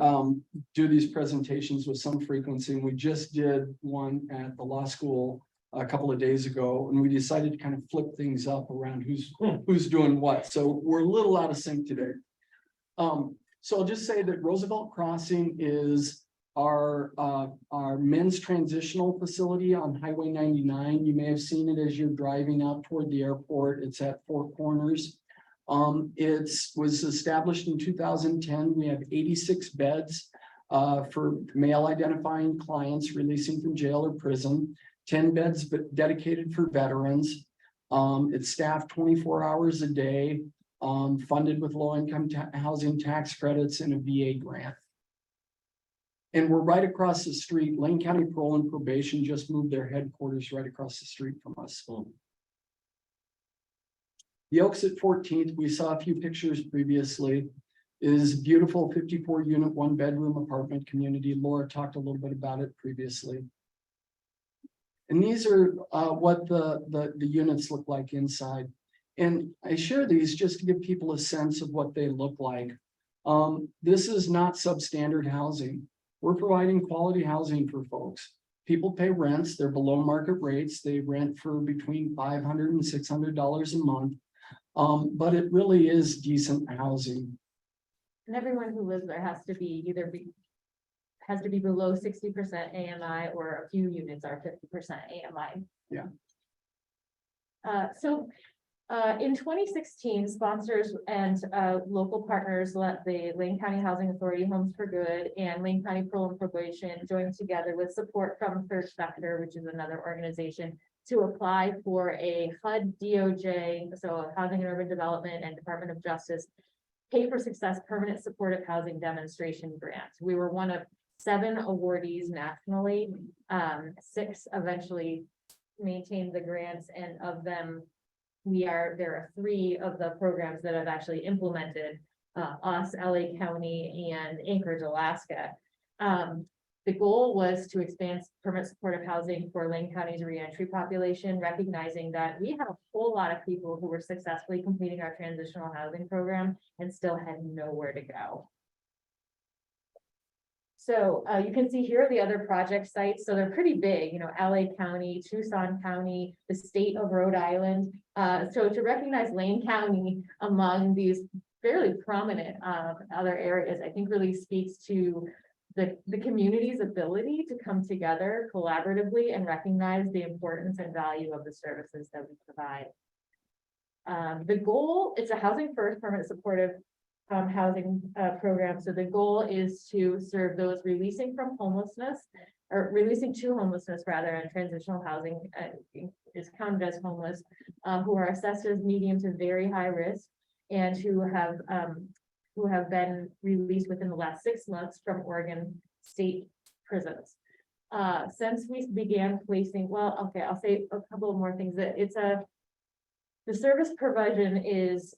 do these presentations with some frequency, and we just did one at the law school a couple of days ago, and we decided to kind of flip things up around who's doing what. So we're a little out of sync today. So I'll just say that Roosevelt Crossing is our men's transitional facility on Highway 99. You may have seen it as you're driving out toward the airport. It's at Four Corners. It was established in 2010. We have 86 beds for male identifying clients releasing from jail or prison, 10 beds but dedicated for veterans. It's staffed 24 hours a day, funded with low-income housing tax credits and a VA grant. And we're right across the street. Lane County Parole and Probation just moved their headquarters right across the street from us. The Oaks at 14th, we saw a few pictures previously, is beautiful 54 unit, 1-bedroom apartment community. Laura talked a little bit about it previously. And these are what the units look like inside. And I share these just to give people a sense of what they look like. This is not substandard housing. We're providing quality housing for folks. People pay rents, they're below market rates. They rent for between $500 and $600 a month. But it really is decent housing. And everyone who lives there has to be below 60% AMI, or a few units are 50% AMI. Yeah. In 2016, sponsors and local partners let the Lane County Housing Authority, Homes for Good, and Lane County Parole and Probation join together with support from Third Sector, which is another organization, to apply for a HUD DOJ, so Housing and Urban Development and Department of Justice, Pay for Success Permanent Supportive Housing Demonstration Grant. We were one of 7 awardees nationally. 6 eventually maintained the grants, and of them, there are 3 of the programs that have actually implemented, us, LA County, and Anchorage, Alaska. The goal was to expand permanent supportive housing for Lane County's reentry population, recognizing that we had a whole lot of people who were successfully completing our transitional housing program and still had nowhere to go. So you can see here are the other project sites. So they're pretty big, LA County, Tucson County, the state of Rhode Island. So to recognize Lane County among these fairly prominent other areas, I think really speaks to the community's ability to come together collaboratively and recognize the importance and value of the services that we provide. The goal, it's a housing first permanent supportive housing program. So the goal is to serve those releasing from homelessness, or releasing to homelessness rather, and transitional housing is counted as homeless, who are assessed as medium to very high risk, and who have been released within the last 6 months from Oregon state prisons. Since we began placing, I'll say a couple of more things. That the service provision is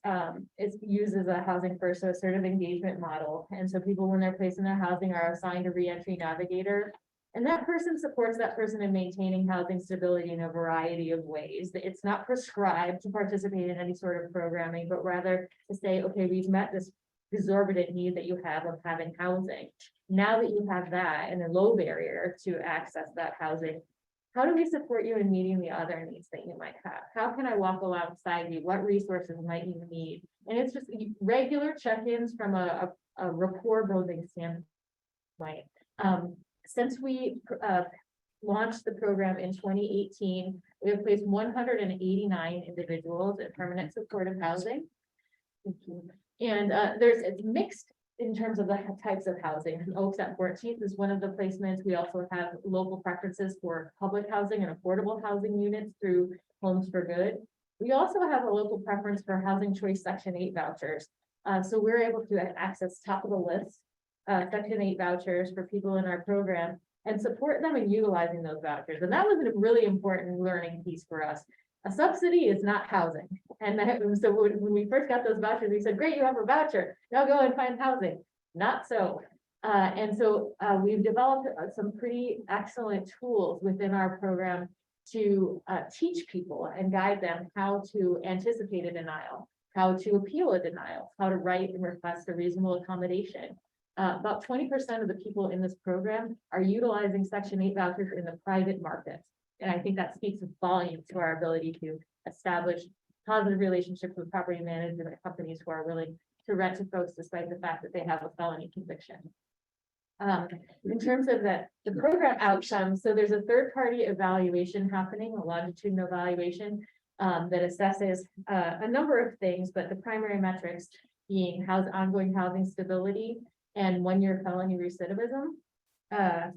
uses a housing first, so assertive engagement model. And so people, when they're placed in their housing, are assigned a reentry navigator. And that person supports that person in maintaining housing stability in a variety of ways. It's not prescribed to participate in any sort of programming, but rather to say, okay, we've met this exorbitant need that you have of having housing. Now that you have that and a low barrier to access that housing, how do we support you in meeting the other needs that you might have? How can I walk alongside you? What resources might you need? And it's just regular check-ins from a rapport building standpoint. Since we launched the program in 2018. We have placed 189 individuals in permanent supportive housing. And it's mixed in terms of the types of housing. Oaks at 14th is one of the placements. We also have local preferences for public housing and affordable housing units through Homes for Good. We also have a local preference for Housing Choice Section 8 vouchers. So we're able to access top of the list Section 8 vouchers for people in our program and support them in utilizing those vouchers. And that was a really important learning piece for us. A subsidy is not housing. And so when we first got those vouchers, we said, great, you have a voucher, now go and find housing. Not so. We've developed some pretty excellent tools within our program to teach people and guide them how to anticipate a denial, how to appeal a denial, how to write and request a reasonable accommodation. About 20% of the people in this program are utilizing Section 8 vouchers in the private market. And I think that speaks volumes to our ability to establish positive relationships with property management companies who are willing to rent to folks despite the fact that they have a felony conviction. In terms of the program outcomes, so there's a third-party evaluation happening, a longitudinal evaluation that assesses a number of things, but the primary metrics being ongoing housing stability and one-year felony recidivism.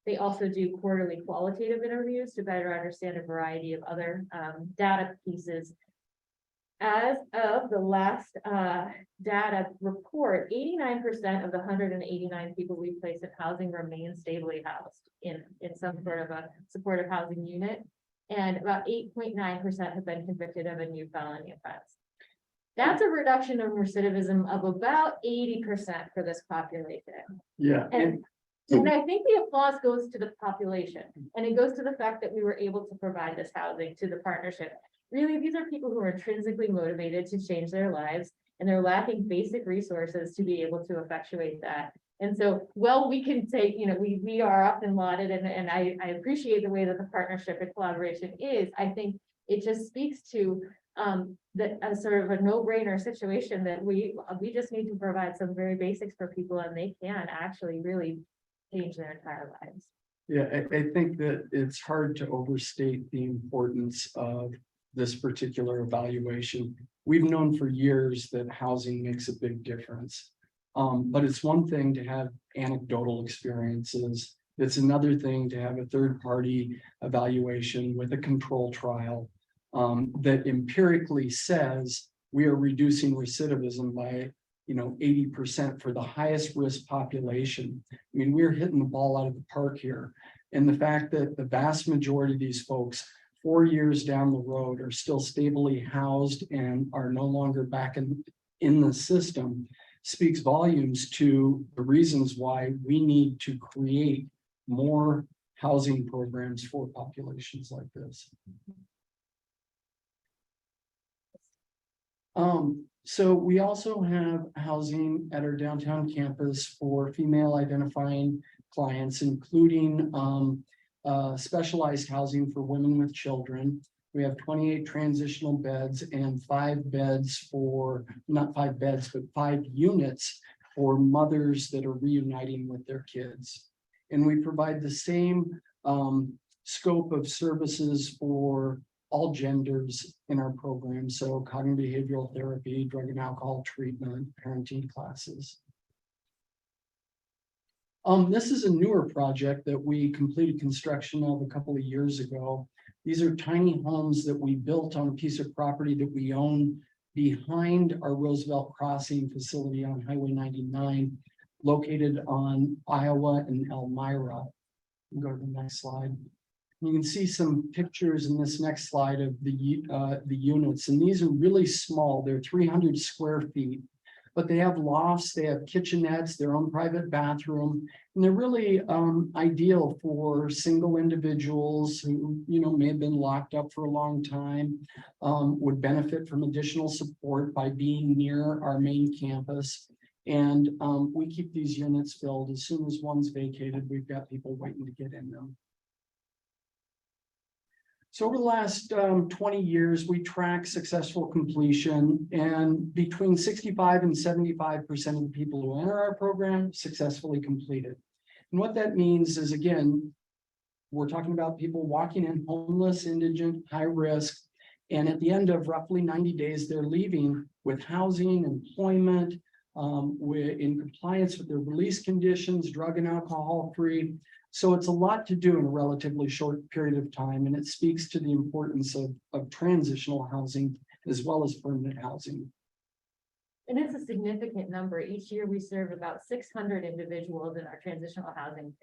They also do quarterly qualitative interviews to better understand a variety of other data pieces. As of the last data report, 89% of the 189 people we placed in housing remain stably housed in some sort of a supportive housing unit, and about 8.9% have been convicted of a new felony offense. That's a reduction in recidivism of about 80% for this population. Yeah. And I think the applause goes to the population, and it goes to the fact that we were able to provide this housing to the partnership. Really, these are people who are intrinsically motivated to change their lives, and they're lacking basic resources to be able to effectuate that. And so, well, we can say, we are often lauded, and I appreciate the way that the partnership and collaboration is. I think it just speaks to that as sort of a no-brainer situation that we just need to provide some very basics for people, and they can actually really change their entire lives. Yeah, I think that it's hard to overstate the importance of this particular evaluation. We've known for years that housing makes a big difference. But it's one thing to have anecdotal experiences. It's another thing to have a third-party evaluation with a control trial that empirically says we are reducing recidivism by 80% for the highest risk population. I mean, we're hitting the ball out of the park here. And the fact that the vast majority of these folks 4 years down the road are still stably housed and are no longer back in the system speaks volumes to the reasons why we need to create more housing programs for populations like this. So we also have housing at our downtown campus for female identifying clients, including specialized housing for women with children. We have 28 transitional beds and 5 beds for, not 5 beds, but 5 units for mothers that are reuniting with their kids. And we provide the same scope of services for all genders in our program. So cognitive behavioral therapy, drug and alcohol treatment, parenting classes. This is a newer project that we completed construction of a couple of years ago. These are tiny homes that we built on a piece of property that we own behind our Roosevelt Crossing facility on Highway 99, located on Iowa and Elmira. Go to the next slide. You can see some pictures in this next slide of the units, and these are really small. They're 300 square feet, but they have lofts, they have kitchenettes, their own private bathroom, and they're really ideal for single individuals who may have been locked up for a long time, would benefit from additional support by being near our main campus. And we keep these units filled. As soon as one's vacated, we've got people waiting to get in them. So over the last 20 years, we track successful completion, and between 65 and 75% of the people who enter our program successfully completed. And what that means is, again, we're talking about people walking in homeless, indigent, high risk. And at the end of roughly 90 days, they're leaving with housing, employment, we're in compliance with their release conditions, drug and alcohol free. So it's a lot to do in a relatively short period of time, and it speaks to the importance of transitional housing as well as permanent housing. And it's a significant number. Each year we serve about 600 individuals in our transitional housing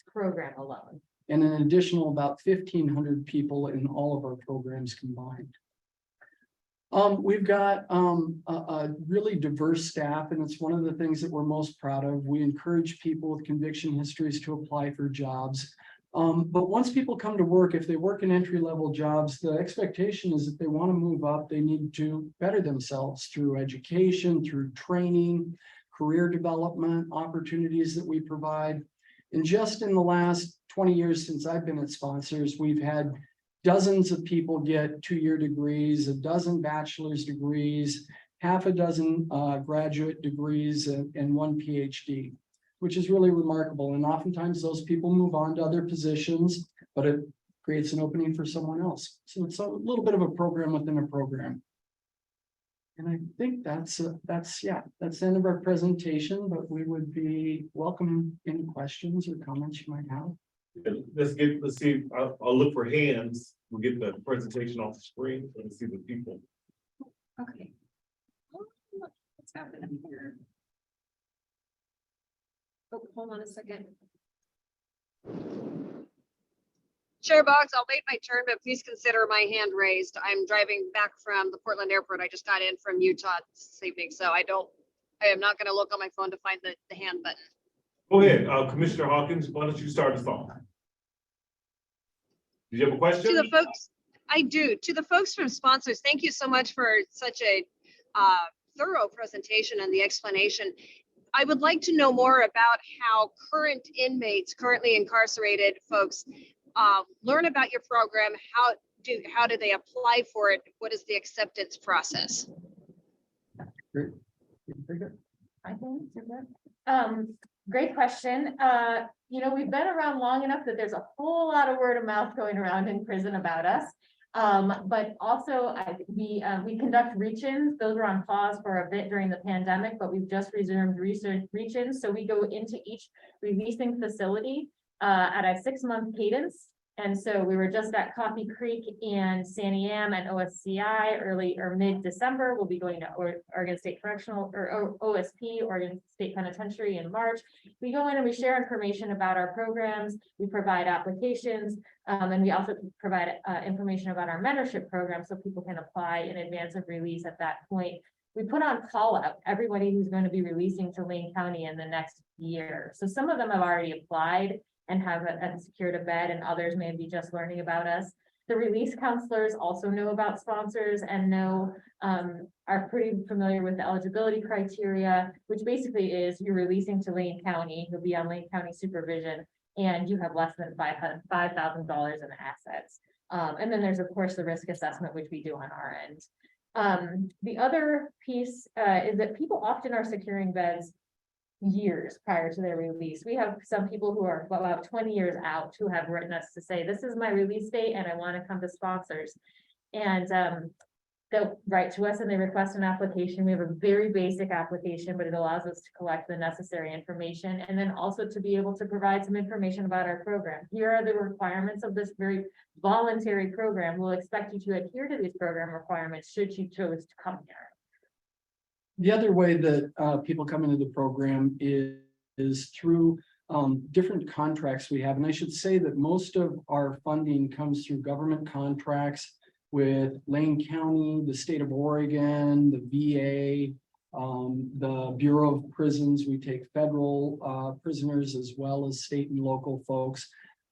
program alone. And an additional about 1,500 people in all of our programs combined. We've got a really diverse staff, and it's one of the things that we're most proud of. We encourage people with conviction histories to apply for jobs. But once people come to work, if they work in entry-level jobs, the expectation is that they want to move up, they need to better themselves through education, through training, career development, opportunities that we provide. And just in the last 20 years since I've been at Sponsors, we've had dozens of people get 2-year degrees, a dozen bachelor's degrees, half a dozen graduate degrees, and 1 PhD, which is really remarkable. And oftentimes those people move on to other positions, but it creates an opening for someone else. So it's a little bit of a program within a program. And I think that's the end of our presentation, but we would be welcoming any questions or comments you might have. Let's see, I'll look for hands. We'll get the presentation off the screen and see the people. Okay. What's happening here? Oh, hold on a second. Chair Boggs, I'll wait my turn, but please consider my hand raised. I'm driving back from the Portland airport. I just got in from Utah this evening, so I am not going to look on my phone to find the hand button. Go ahead, Commissioner Hawkins, why don't you start us off? Do you have a question? To the folks, I do. To the folks from Sponsors, thank you so much for such a thorough presentation and the explanation. I would like to know more about how current inmates, currently incarcerated folks, learn about your program. How do they apply for it? What is the acceptance process? I think great question. We've been around long enough that there's a whole lot of word of mouth going around in prison about us. But also we conduct reach-ins. Those were on pause for a bit during the pandemic, but we've just resumed reach-ins. So we go into each releasing facility at a 6-month cadence. And so we were just at Coffee Creek and Sandy Am and OSCI early or mid-December. We'll be going to Oregon State Correctional or OSP, Oregon State Penitentiary in March. We go in and we share information about our programs. We provide applications and we also provide information about our mentorship program so people can apply in advance of release at that point. We put on call out everybody who's going to be releasing to Lane County in the next year. So some of them have already applied and have secured a bed, and others may be just learning about us. The release counselors also know about Sponsors and are pretty familiar with the eligibility criteria, which basically is you're releasing to Lane County, you'll be on Lane County supervision, and you have less than $5,000 in assets. And then there's of course the risk assessment, which we do on our end. The other piece is that people often are securing beds years prior to their release. We have some people who are about 20 years out who have written us to say, this is my release date and I want to come to Sponsors. And they'll write to us and they request an application. We have a very basic application, but it allows us to collect the necessary information and then also to be able to provide some information about our program. Here are the requirements of this very voluntary program. We'll expect you to adhere to these program requirements should you choose to come here. The other way that people come into the program is through different contracts we have. And I should say that most of our funding comes through government contracts with Lane County, the state of Oregon, the VA, the Bureau of Prisons. We take federal prisoners as well as state and local folks.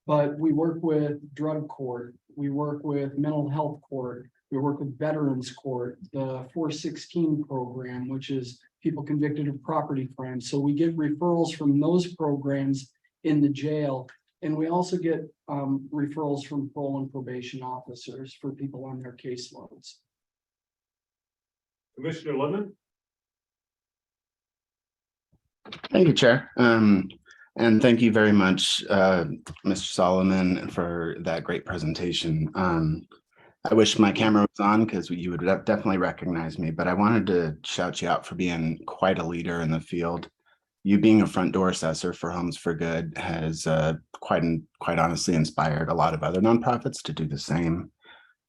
But we work with drug court, we work with mental health court, we work with Veterans Court, the 416 program, which is people convicted of property crimes. So we get referrals from those programs in the jail. And we also get referrals from parole and probation officers for people on their caseloads. Commissioner Lemon? Thank you, Chair. And thank you very much, Mr. Solomon, for that great presentation. I wish my camera was on because you would definitely recognize me, but I wanted to shout you out for being quite a leader in the field. You being a front door assessor for Homes for Good has quite honestly inspired a lot of other nonprofits to do the same.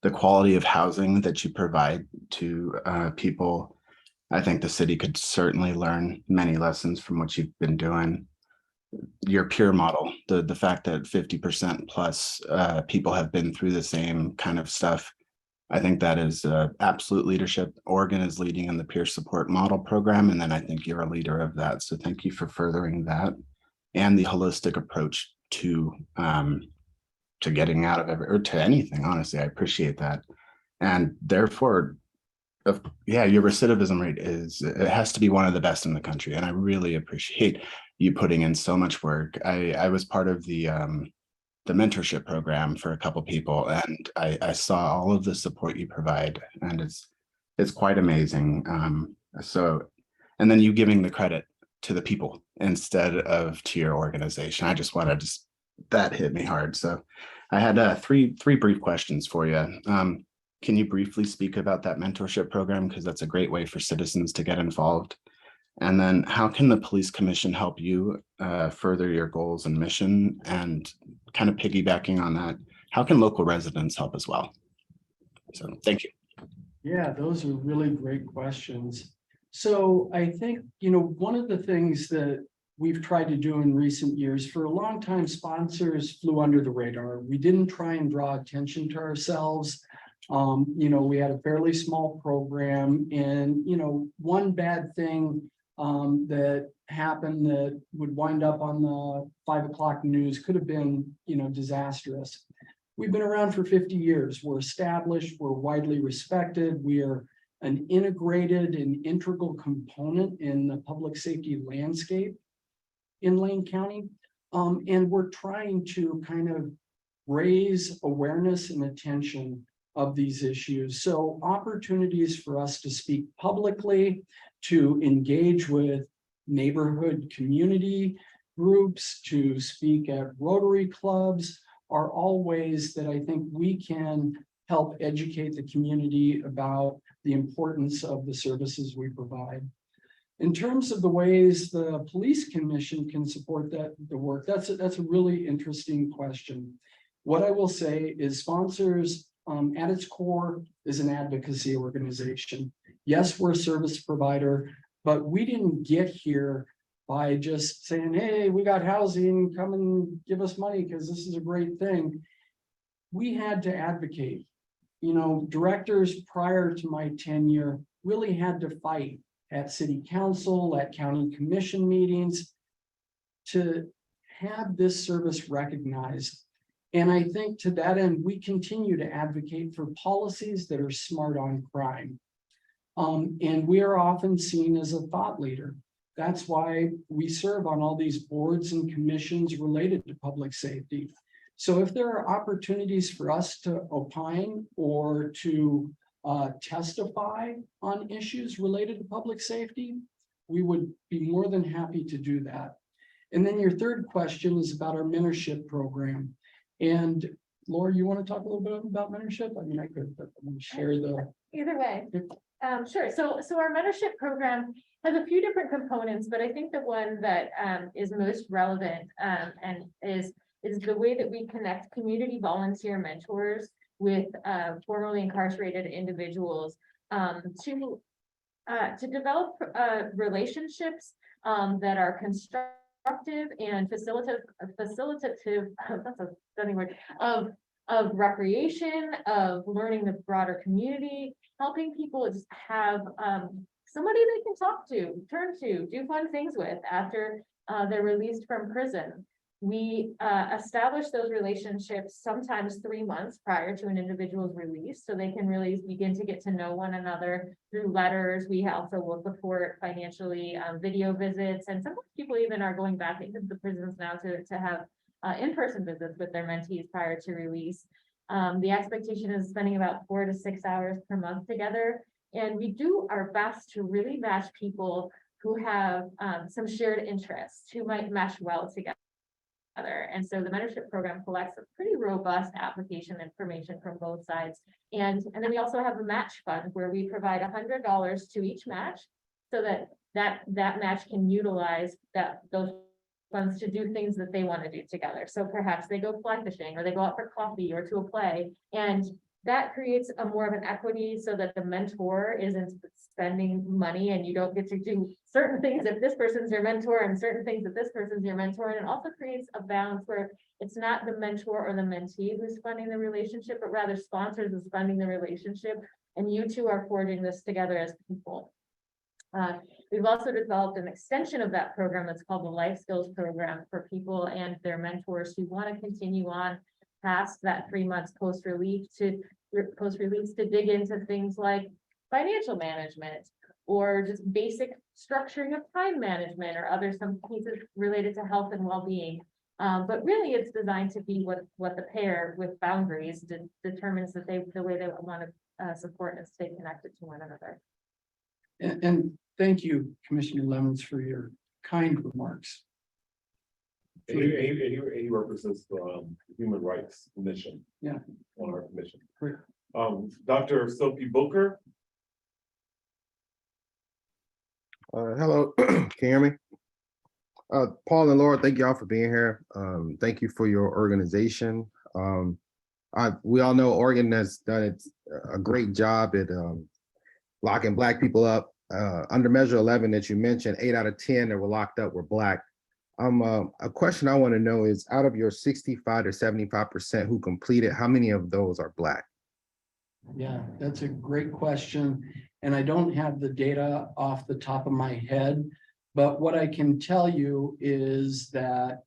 The quality of housing that you provide to people, I think the city could certainly learn many lessons from what you've been doing. Your peer model, the fact that 50% plus people have been through the same kind of stuff, I think that is absolute leadership. Oregon is leading in the peer support model program, and then I think you're a leader of that. So thank you for furthering that and the holistic approach to getting out of it or to anything. Honestly, I appreciate that, and therefore, your recidivism rate it has to be one of the best in the country, and I really appreciate you putting in so much work. I was part of the mentorship program for a couple people, and I saw all of the support you provide, and it's quite amazing. And then you giving the credit to the people instead of to your organization. I just wanted to that hit me hard. So I had three brief questions for you. Can you briefly speak about that mentorship program? Because that's a great way for citizens to get involved. And then how can the police commission help you further your goals and mission? And kind of piggybacking on that, how can local residents help as well? So thank you. Yeah, those are really great questions. So I think, one of the things that we've tried to do in recent years, for a long time, sponsors flew under the radar. We didn't try and draw attention to ourselves. We had a fairly small program, and, one bad thing that happened that would wind up on the 5 o'clock news could have been, disastrous. We've been around for 50 years. We're established, we're widely respected. We are an integrated and integral component in the public safety landscape in Lane County. And we're trying to kind of raise awareness and attention of these issues. So opportunities for us to speak publicly, to engage with neighborhood community groups, to speak at Rotary clubs are all ways that I think we can help educate the community about the importance of the services we provide. In terms of the ways the police commission can support the work, that's a really interesting question. What I will say is sponsors at its core is an advocacy organization. Yes, we're a service provider, but we didn't get here by just saying, hey, we got housing, come and give us money because this is a great thing. We had to advocate. Directors prior to my tenure really had to fight at city council, at county commission meetings to have this service recognized. And I think to that end, we continue to advocate for policies that are smart on crime. And we are often seen as a thought leader. That's why we serve on all these boards and commissions related to public safety. So if there are opportunities for us to opine or to testify on issues related to public safety, we would be more than happy to do that. And then your third question is about our mentorship program. And Laura, you want to talk a little bit about mentorship? I mean, I could, but I'm going to share the. Either way. Sure. So our mentorship program has a few different components, but I think the one that is most relevant and is the way that we connect community volunteer mentors with formerly incarcerated individuals to develop relationships that are constructive and facilitative. That's a stunning word of recreation, of learning the broader community, helping people just have somebody they can talk to, turn to, do fun things with after they're released from prison. We establish those relationships sometimes 3 months prior to an individual's release, so they can really begin to get to know one another through letters. We also will support financially video visits, and sometimes people even are going back into the prisons now to have in-person visits with their mentees prior to release. The expectation is spending about 4 to 6 hours per month together. And we do our best to really match people who have some shared interests, who might mesh well together. And so the mentorship program collects a pretty robust application information from both sides. And then we also have a match fund where we provide $100 to each match so that match can utilize those funds to do things that they want to do together. So perhaps they go fly fishing or they go out for coffee or to a play. And that creates a more of an equity so that the mentor isn't spending money and you don't get to do certain things if this person's your mentor and certain things if this person's your mentor. And it also creates a balance where it's not the mentor or the mentee who's funding the relationship, but rather sponsors is funding the relationship. And you two are forging this together as people. We've also developed an extension of that program that's called the Life Skills Program for people and their mentors who want to continue on past that 3 months post-release to dig into things like financial management or just basic structuring of time management or some pieces related to health and well-being. But really it's designed to be what the pair with boundaries determines that the way they want to support and stay connected to one another. And thank you, Commissioner Lemons, for your kind remarks. He represents the Human Rights Commission. Yeah. On our commission. Great. Dr. Sophie Booker. Hello, can you hear me? Paul and Laura, thank y'all for being here. Thank you for your organization. We all know Oregon has done a great job at locking Black people up. Under Measure 11 that you mentioned, 8 out of 10 that were locked up were Black. A question I want to know is, out of your 65 to 75% who completed, how many of those are Black? Yeah, that's a great question. And I don't have the data off the top of my head, but what I can tell you is that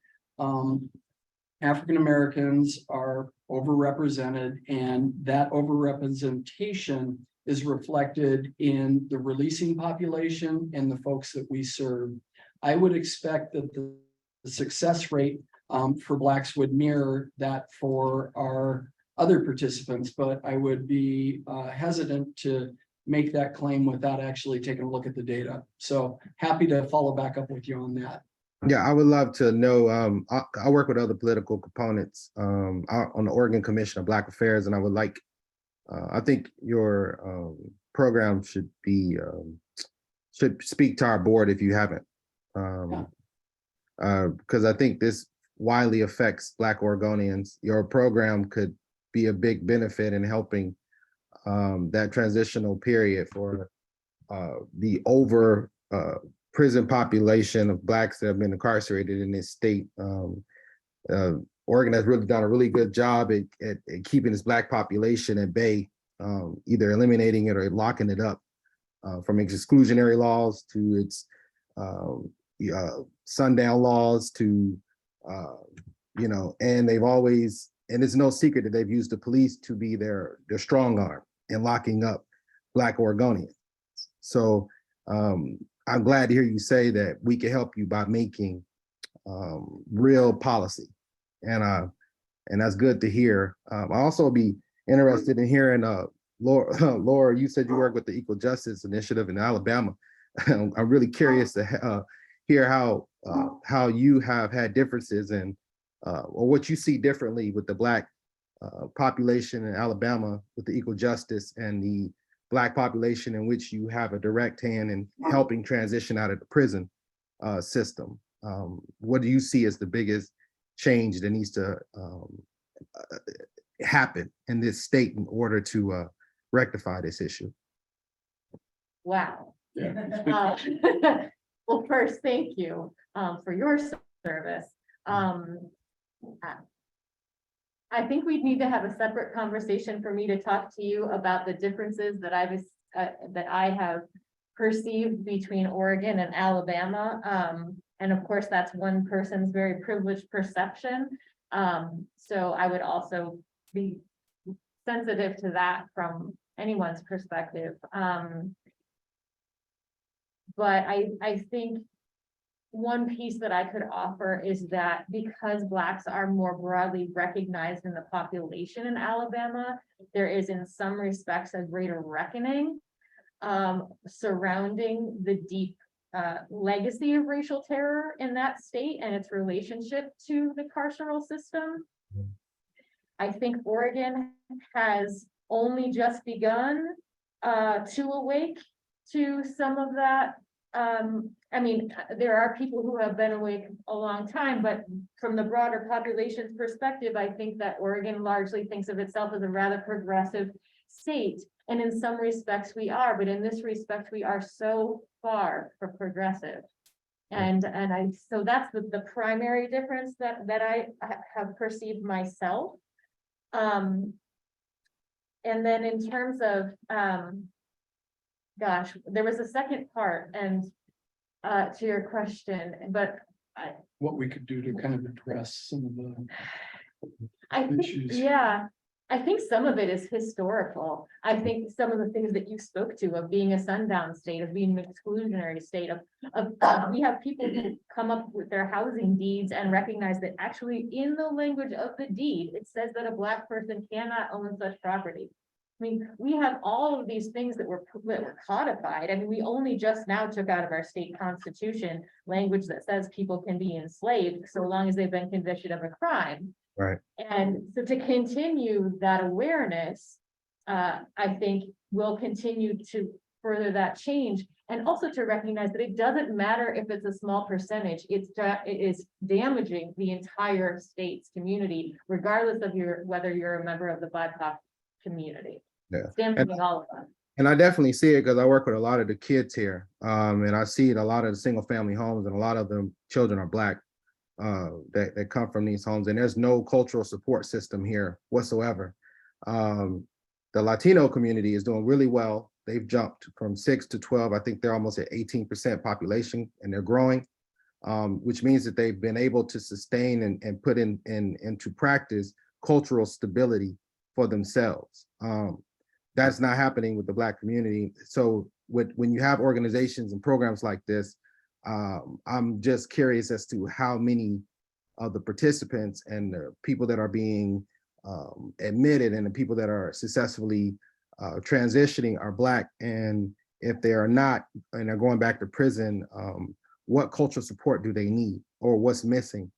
African Americans are overrepresented, and that overrepresentation is reflected in the releasing population and the folks that we serve. I would expect that the success rate for Blacks would mirror that for our other participants, but I would be hesitant to make that claim without actually taking a look at the data. So happy to follow back up with you on that. Yeah, I would love to know. I work with other political components on the Oregon Commission of Black Affairs, and I would like, I think your program should speak to our board if you haven't, because I think this widely affects Black Oregonians. Your program could be a big benefit in helping that transitional period for the prison population of Blacks that have been incarcerated in this state. Oregon has really done a really good job at keeping its Black population at bay, either eliminating it or locking it up, from its exclusionary laws to its sundown laws to, and they've always, and it's no secret that they've used the police to be their strong arm in locking up Black Oregonians. So I'm glad to hear you say that we can help you by making real policy, and that's good to hear. I also be interested in hearing, Laura, you said you work with the Equal Justice Initiative in Alabama. I'm really curious to hear how you have had differences in, or what you see differently with the Black population in Alabama with the equal justice and the Black population in which you have a direct hand in helping transition out of the prison system. What do you see as the biggest change that needs to happen in this state in order to rectify this issue? Wow. Well, first, thank you for your service. I think we'd need to have a separate conversation for me to talk to you about the differences that I have perceived between Oregon and Alabama. And of course, that's one person's very privileged perception. So I would also be sensitive to that from anyone's perspective. But I think one piece that I could offer is that because Blacks are more broadly recognized in the population in Alabama, there is in some respects a greater reckoning surrounding the deep legacy of racial terror in that state and its relationship to the carceral system. I think Oregon has only just begun to awake to some of that. I mean, there are people who have been awake a long time, but from the broader population's perspective, I think that Oregon largely thinks of itself as a rather progressive state. And in some respects we are, but in this respect, we are so far from progressive. And so that's the primary difference that I have perceived myself. And then in terms of, gosh, there was a second part and to your question, but What we could do to kind of address some of the I think, issues. yeah, I think some of it is historical. I think some of the things that you spoke to of being a sundown state, of being an exclusionary state, of we have people who come up with their housing deeds and recognize that actually in the language of the deed, it says that a Black person cannot own such property. I mean, we have all of these things that were codified. I mean, we only just now took out of our state constitution language that says people can be enslaved so long as they've been convicted of a crime. Right. And so to continue that awareness, I think will continue to further that change, and also to recognize that it doesn't matter if it's a small percentage, it is damaging the entire state's community, regardless of whether you're a member of the BIPOC community. Yeah. It's damaging all of us. And I definitely see it because I work with a lot of the kids here. And I see it, a lot of the single family homes, and a lot of them children are Black that come from these homes, and there's no cultural support system here whatsoever. The Latino community is doing really well. They've jumped from 6 to 12. I think they're almost at 18% population, and they're growing, which means that they've been able to sustain and put into practice cultural stability for themselves. That's not happening with the Black community. So when you have organizations and programs like this, I'm just curious as to how many of the participants and the people that are being admitted and the people that are successfully transitioning are Black. And if they are not, and they're going back to prison, what cultural support do they need, or what's missing?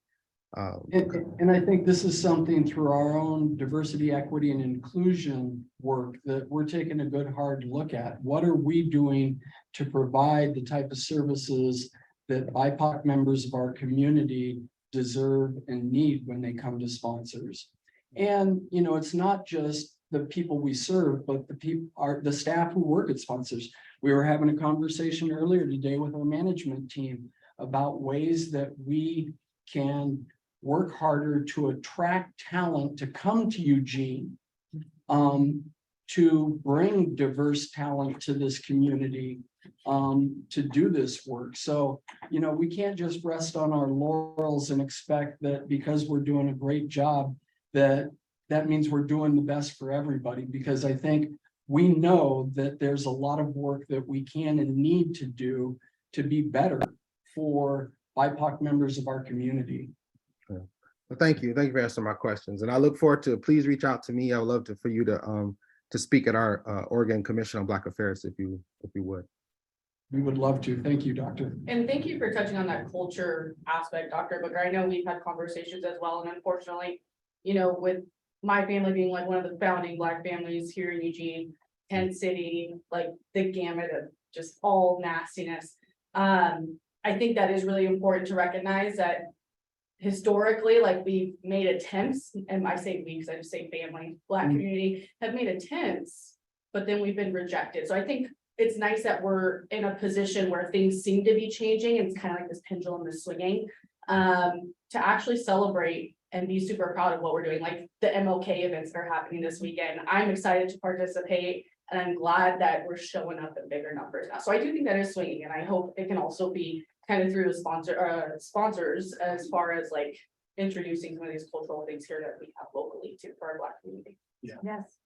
And I think this is something through our own diversity, equity, and inclusion work that we're taking a good hard look at. What are we doing to provide the type of services that BIPOC members of our community deserve and need when they come to sponsors? And, you know, it's not just the people we serve, but the staff who work at sponsors. We were having a conversation earlier today with our management team about ways that we can work harder to attract talent to come to Eugene, to bring diverse talent to this community, to do this work. So, you know, we can't just rest on our laurels and expect that because we're doing a great job, that means we're doing the best for everybody, because I think we know that there's a lot of work that we can and need to do to be better for BIPOC members of our community. Well, thank you. Thank you for answering my questions. And I look forward to, please reach out to me. I would love for you to speak at our Oregon Commission on Black Affairs if you would. We would love to. Thank you, Doctor. And thank you for touching on that culture aspect, Dr. Booker. I know we've had conversations as well, and unfortunately, you know, with my family being like one of the founding Black families here in Eugene, Tent City, like the gamut of just all nastiness. I think that is really important to recognize that historically, like we've made attempts, and I say we because I just say family, Black community have made attempts, but then we've been rejected. So I think it's nice that we're in a position where things seem to be changing, and it's kind of like this pendulum is swinging, to actually celebrate and be super proud of what we're doing, like the MLK events that are happening this weekend. I'm excited to participate, and I'm glad that we're showing up in bigger numbers now. So I do think that is swinging, and I hope it can also be kind of through the sponsors as far as like introducing some of these cultural things here that we have locally too for our Black community. Yes,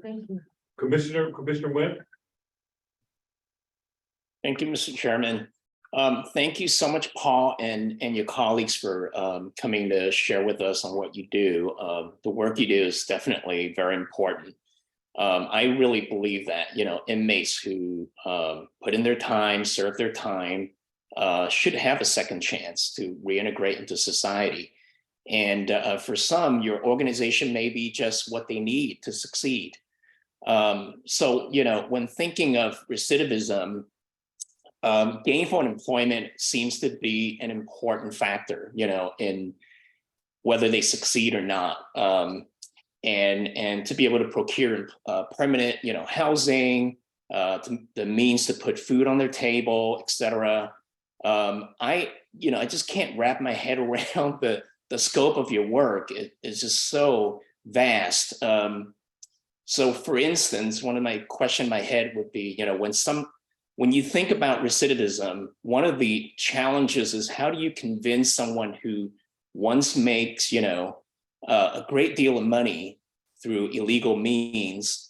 thank you. Commissioner Webb. Thank you, Mr. Chairman. Thank you so much, Paul, and your colleagues for coming to share with us on what you do. The work you do is definitely very important. I really believe that, inmates who put in their time, serve their time, should have a second chance to reintegrate into society. And for some, your organization may be just what they need to succeed. So, when thinking of recidivism, gainful employment seems to be an important factor, in whether they succeed or not. And to be able to procure permanent, housing, the means to put food on their table, et cetera. I just can't wrap my head around the scope of your work. It is just so vast. So for instance, one of my question in my head would be, when you think about recidivism, one of the challenges is how do you convince someone who once makes, a great deal of money through illegal means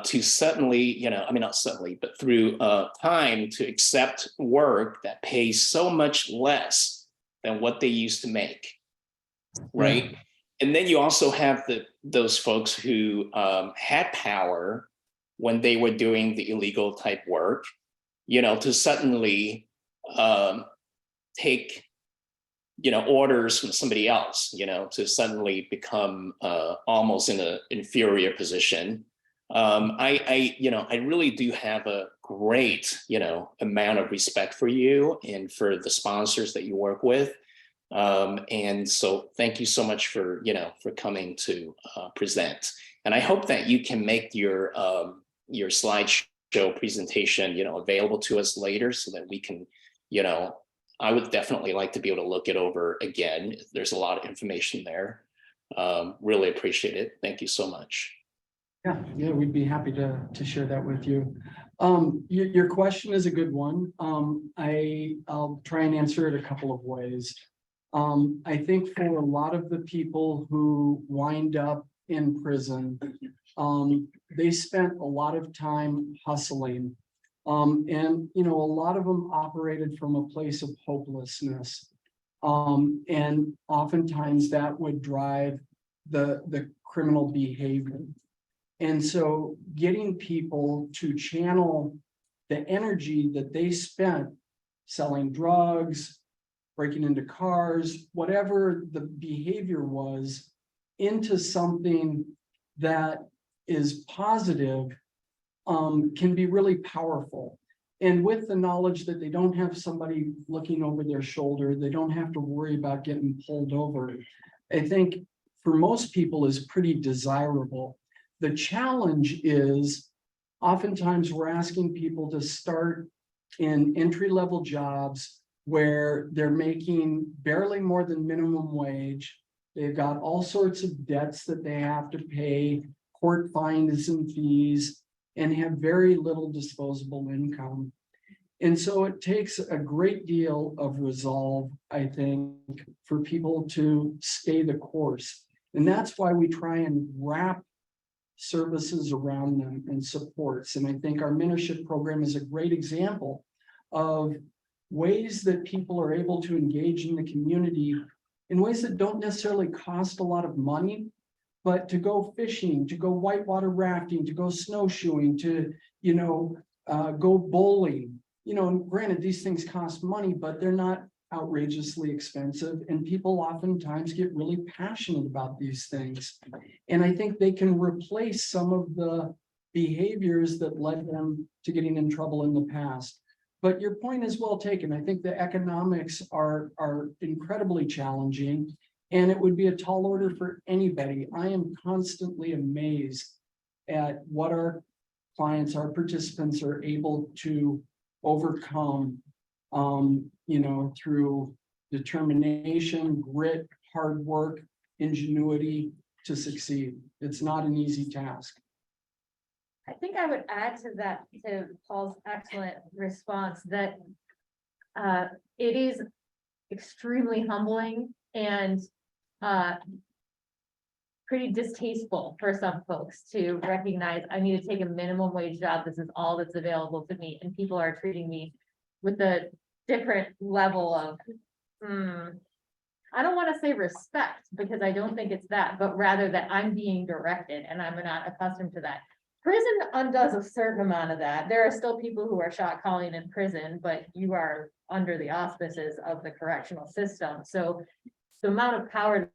to suddenly, not suddenly, but through time to accept work that pays so much less than what they used to make, right? Yeah. And then you also have those folks who had power when they were doing the illegal type work, to suddenly take, orders from somebody else, to suddenly become almost in an inferior position. I really do have a great, amount of respect for you and for the sponsors that you work with. And so thank you so much for, for coming to present. And I hope that you can make your slideshow presentation, available to us later so that we can, I would definitely like to be able to look it over again. There's a lot of information there. Really appreciate it. Thank you so much. Yeah, we'd be happy to share that with you. Your question is a good one. I'll try and answer it a couple of ways. I think for a lot of the people who wind up in prison, they spent a lot of time hustling. And, a lot of them operated from a place of hopelessness. And oftentimes that would drive the criminal behavior. And so getting people to channel the energy that they spent selling drugs, breaking into cars, whatever the behavior was, into something that is positive, can be really powerful. And with the knowledge that they don't have somebody looking over their shoulder, they don't have to worry about getting pulled over, I think for most people is pretty desirable. The challenge is oftentimes we're asking people to start in entry-level jobs where they're making barely more than minimum wage. They've got all sorts of debts that they have to pay, court fines and fees, and have very little disposable income. And so it takes a great deal of resolve, I think, for people to stay the course. And that's why we try and wrap services around them and supports. And I think our mentorship program is a great example of ways that people are able to engage in the community in ways that don't necessarily cost a lot of money, but to go fishing, to go whitewater rafting, to go snowshoeing, to, go bowling. And granted, these things cost money, but they're not outrageously expensive. And people oftentimes get really passionate about these things. And I think they can replace some of the behaviors that led them to getting in trouble in the past. But your point is well taken. I think the economics are incredibly challenging, and it would be a tall order for anybody. I am constantly amazed at what our clients, our participants are able to overcome, through determination, grit, hard work, ingenuity to succeed. It's not an easy task. I think I would add to that, to Paul's excellent response, that it is extremely humbling and pretty distasteful for some folks to recognize I need to take a minimum wage job. This is all that's available to me. And people are treating me with a different level of, I don't want to say respect, because I don't think it's that, but rather that I'm being directed and I'm not accustomed to that. prison undoes a certain amount of that. There are still people who are shot calling in prison, but you are under the auspices of the correctional system. So the amount of power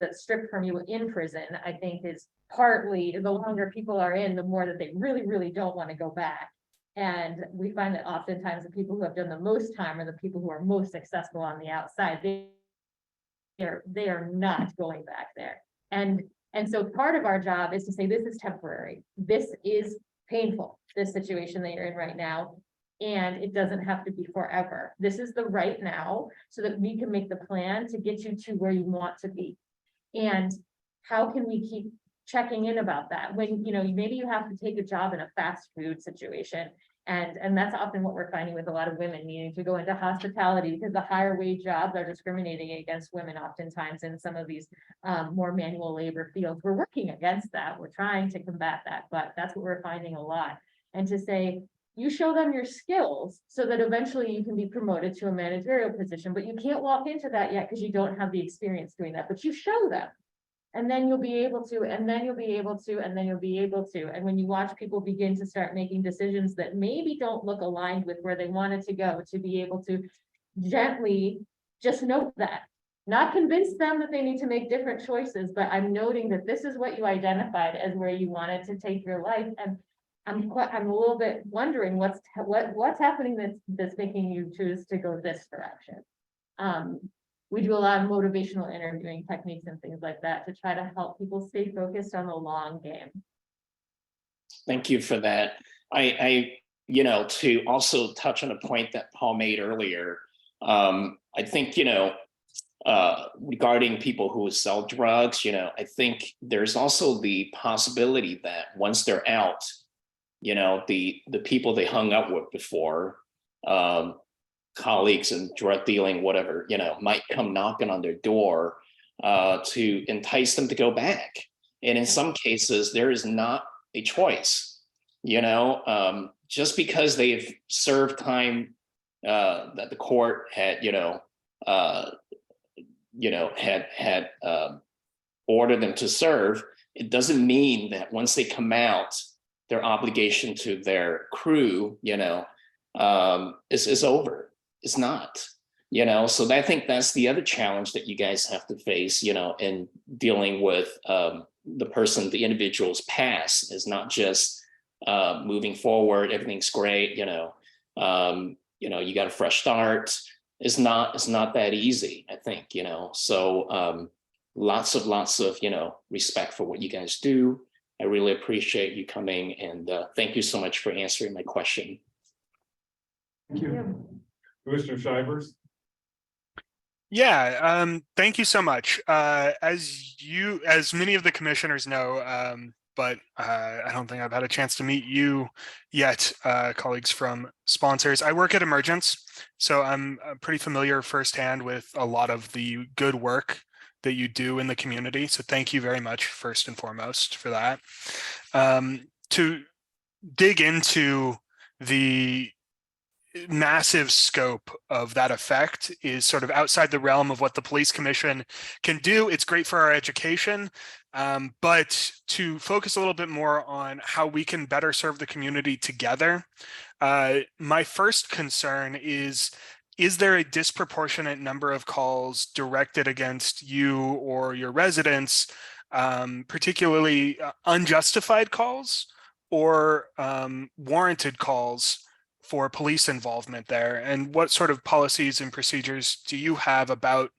that's stripped from you in prison, I think, is partly the longer people are in, the more that they really, really don't want to go back. And we find that oftentimes the people who have done the most time are the people who are most successful on the outside. They are not going back there. And so part of our job is to say, this is temporary. This is painful, this situation that you're in right now. And it doesn't have to be forever. This is the right now, so that we can make the plan to get you to where you want to be. And how can we keep checking in about that when, you know, maybe you have to take a job in a fast food situation. And that's often what we're finding with a lot of women needing to go into hospitality, because the higher wage jobs are discriminating against women oftentimes in some of these more manual labor fields. We're working against that. We're trying to combat that, but that's what we're finding a lot. And to say, you show them your skills so that eventually you can be promoted to a managerial position, but you can't walk into that yet because you don't have the experience doing that, but you show them. And then you'll be able to, and then you'll be able to, and then you'll be able to. And when you watch people begin to start making decisions that maybe don't look aligned with where they wanted to go, to be able to gently just note that, not convince them that they need to make different choices, but I'm noting that this is what you identified as where you wanted to take your life. And I'm a little bit wondering what's happening that's making you choose to go this direction. We do a lot of motivational interviewing techniques and things like that to try to help people stay focused on the long game. Thank you for that. You know, to also touch on a point that Paul made earlier, I think, you know, regarding people who sell drugs, you know, I think there's also the possibility that once they're out, you know, the people they hung up with before, colleagues and drug dealing, whatever, you know, might come knocking on their door to entice them to go back. And in some cases, there is not a choice, you know, just because they've served time that the court had, had ordered them to serve. It doesn't mean that once they come out, their obligation to their crew, you know, is over. It's not, you know, so I think that's the other challenge that you guys have to face, you know, in dealing with the individual's past, is not just moving forward, everything's great, you know, you got a fresh start. It's not that easy, I think, you know, so lots of, you know, respect for what you guys do. I really appreciate you coming, and thank you so much for answering my question. Thank you. Commissioner Shivers? Yeah, thank you so much. As many of the commissioners know, but I don't think I've had a chance to meet you yet, colleagues from sponsors. I work at Emergence, so I'm pretty familiar firsthand with a lot of the good work that you do in the community. So thank you very much, first and foremost, for that. To dig into the massive scope of that effect is sort of outside the realm of what the police commission can do. It's great for our education, but to focus a little bit more on how we can better serve the community together, my first concern is there a disproportionate number of calls directed against you or your residents, particularly unjustified calls or warranted calls for police involvement there? And what sort of policies and procedures do you have about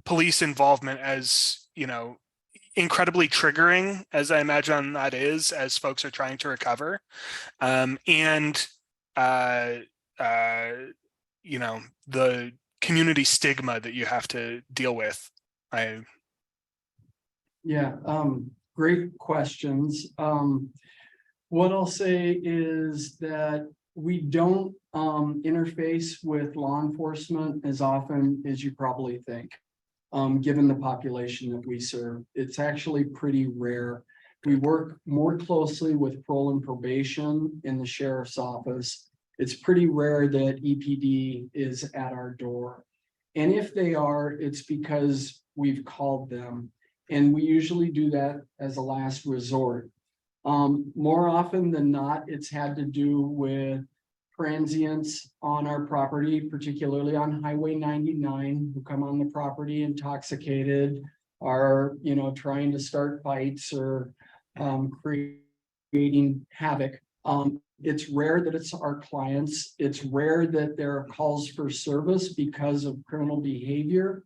police involvement, as, you know, incredibly triggering as I imagine that is, as folks are trying to recover, you know, the community stigma that you have to deal with? Yeah, great questions. What I'll say is that we don't interface with law enforcement as often as you probably think, given the population that we serve. It's actually pretty rare. We work more closely with parole and probation in the sheriff's office. It's pretty rare that EPD is at our door. And if they are, it's because we've called them. And we usually do that as a last resort. More often than not, it's had to do with transients on our property, particularly on Highway 99, who come on the property intoxicated, are, trying to start fights or creating havoc. It's rare that it's our clients. It's rare that there are calls for service because of criminal behavior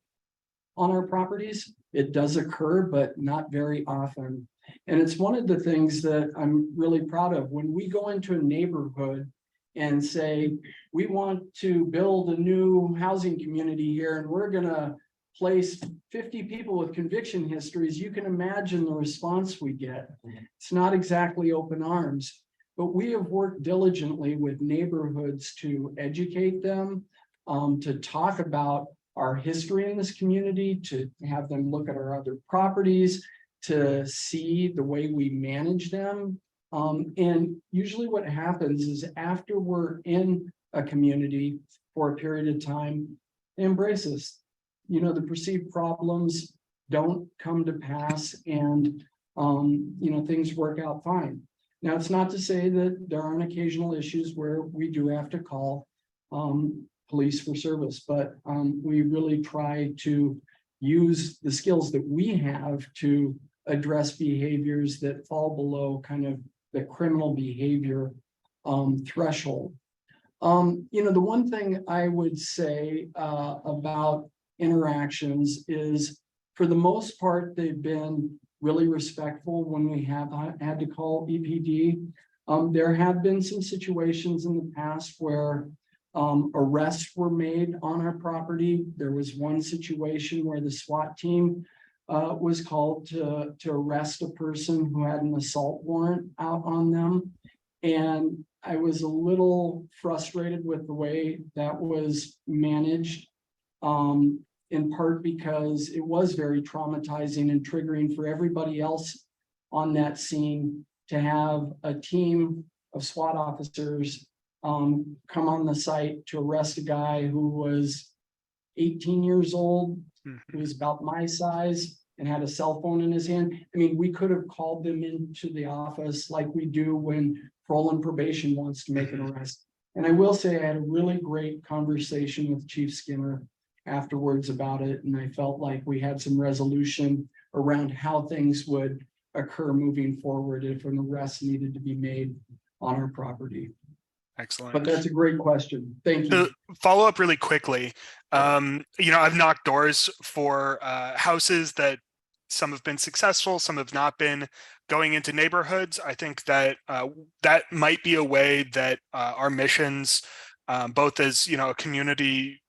on our properties. It does occur, but not very often. And it's one of the things that I'm really proud of. When we go into a neighborhood and say, we want to build a new housing community here, and we're gonna place 50 people with conviction histories, you can imagine the response we get. It's not exactly open arms, but we have worked diligently with neighborhoods to educate them, to talk about our history in this community, to have them look at our other properties, to see the way we manage them. And usually what happens is after we're in a community for a period of time, they embrace us. The perceived problems don't come to pass, and things work out fine. Now, it's not to say that there aren't occasional issues where we do have to call police for service, but we really try to use the skills that we have to address behaviors that fall below kind of the criminal behavior threshold. The one thing I would say about interactions is, for the most part, they've been really respectful when we have had to call EPD. There have been some situations in the past where arrests were made on our property. There was one situation where the SWAT team was called to arrest a person who had an assault warrant out on them. And I was a little frustrated with the way that was managed, in part because it was very traumatizing and triggering for everybody else on that scene to have a team of SWAT officers come on the site to arrest a guy who was 18 years old, who was about my size, and had a cell phone in his hand. I mean, we could have called them into the office like we do when parole and probation wants to make an arrest. And I will say I had a really great conversation with Chief Skinner afterwards about it, and I felt like we had some resolution around how things would occur moving forward if an arrest needed to be made on our property. Excellent. But that's a great question. Thank you. Follow up really quickly. I've knocked doors for houses that some have been successful, some have not been. Going into neighborhoods, I think that that might be a way that our missions, both as a community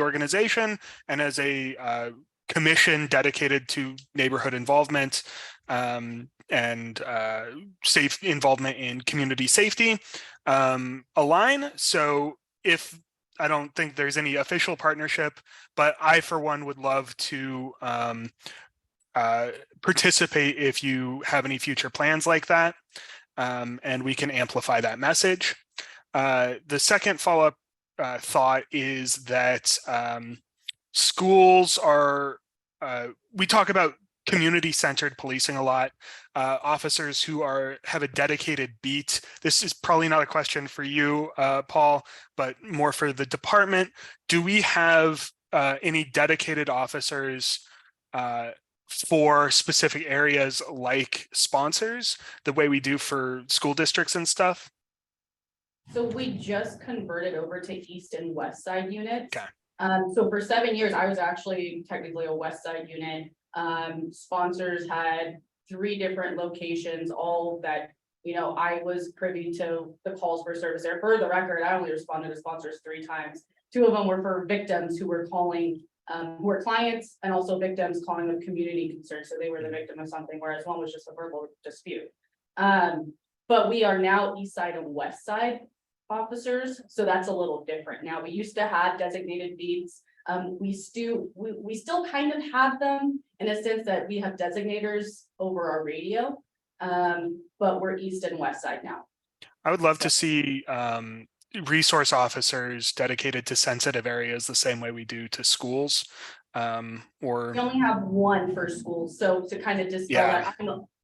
organization and as a commission dedicated to neighborhood involvement and safe involvement in community safety, align. So if I don't think there's any official partnership, but I, for one, would love to participate if you have any future plans like that, and we can amplify that message. The second follow-up thought is that schools are, we talk about community-centered policing a lot. Officers who have a dedicated beat. This is probably not a question for you, Paul, but more for the department. Do we have any dedicated officers for specific areas like sponsors, the way we do for school districts and stuff? So we just converted over to east and west side units. Okay. So for 7 years, I was actually technically a west side unit. Sponsors had 3 different locations, all that, I was privy to the calls for service there. For the record, I only responded to sponsors 3 times. 2 of them were for victims who were calling, who were clients, and also victims calling them community concerns. So they were the victim of something, whereas one was just a verbal dispute. But we are now east side and west side officers, so that's a little different. Now, we used to have designated beats. We still kind of have them in a sense that we have designators over our radio, but we're east and west side now. I would love to see resource officers dedicated to sensitive areas the same way we do to schools. Or we only have 1 for schools, so to kind of dispel that,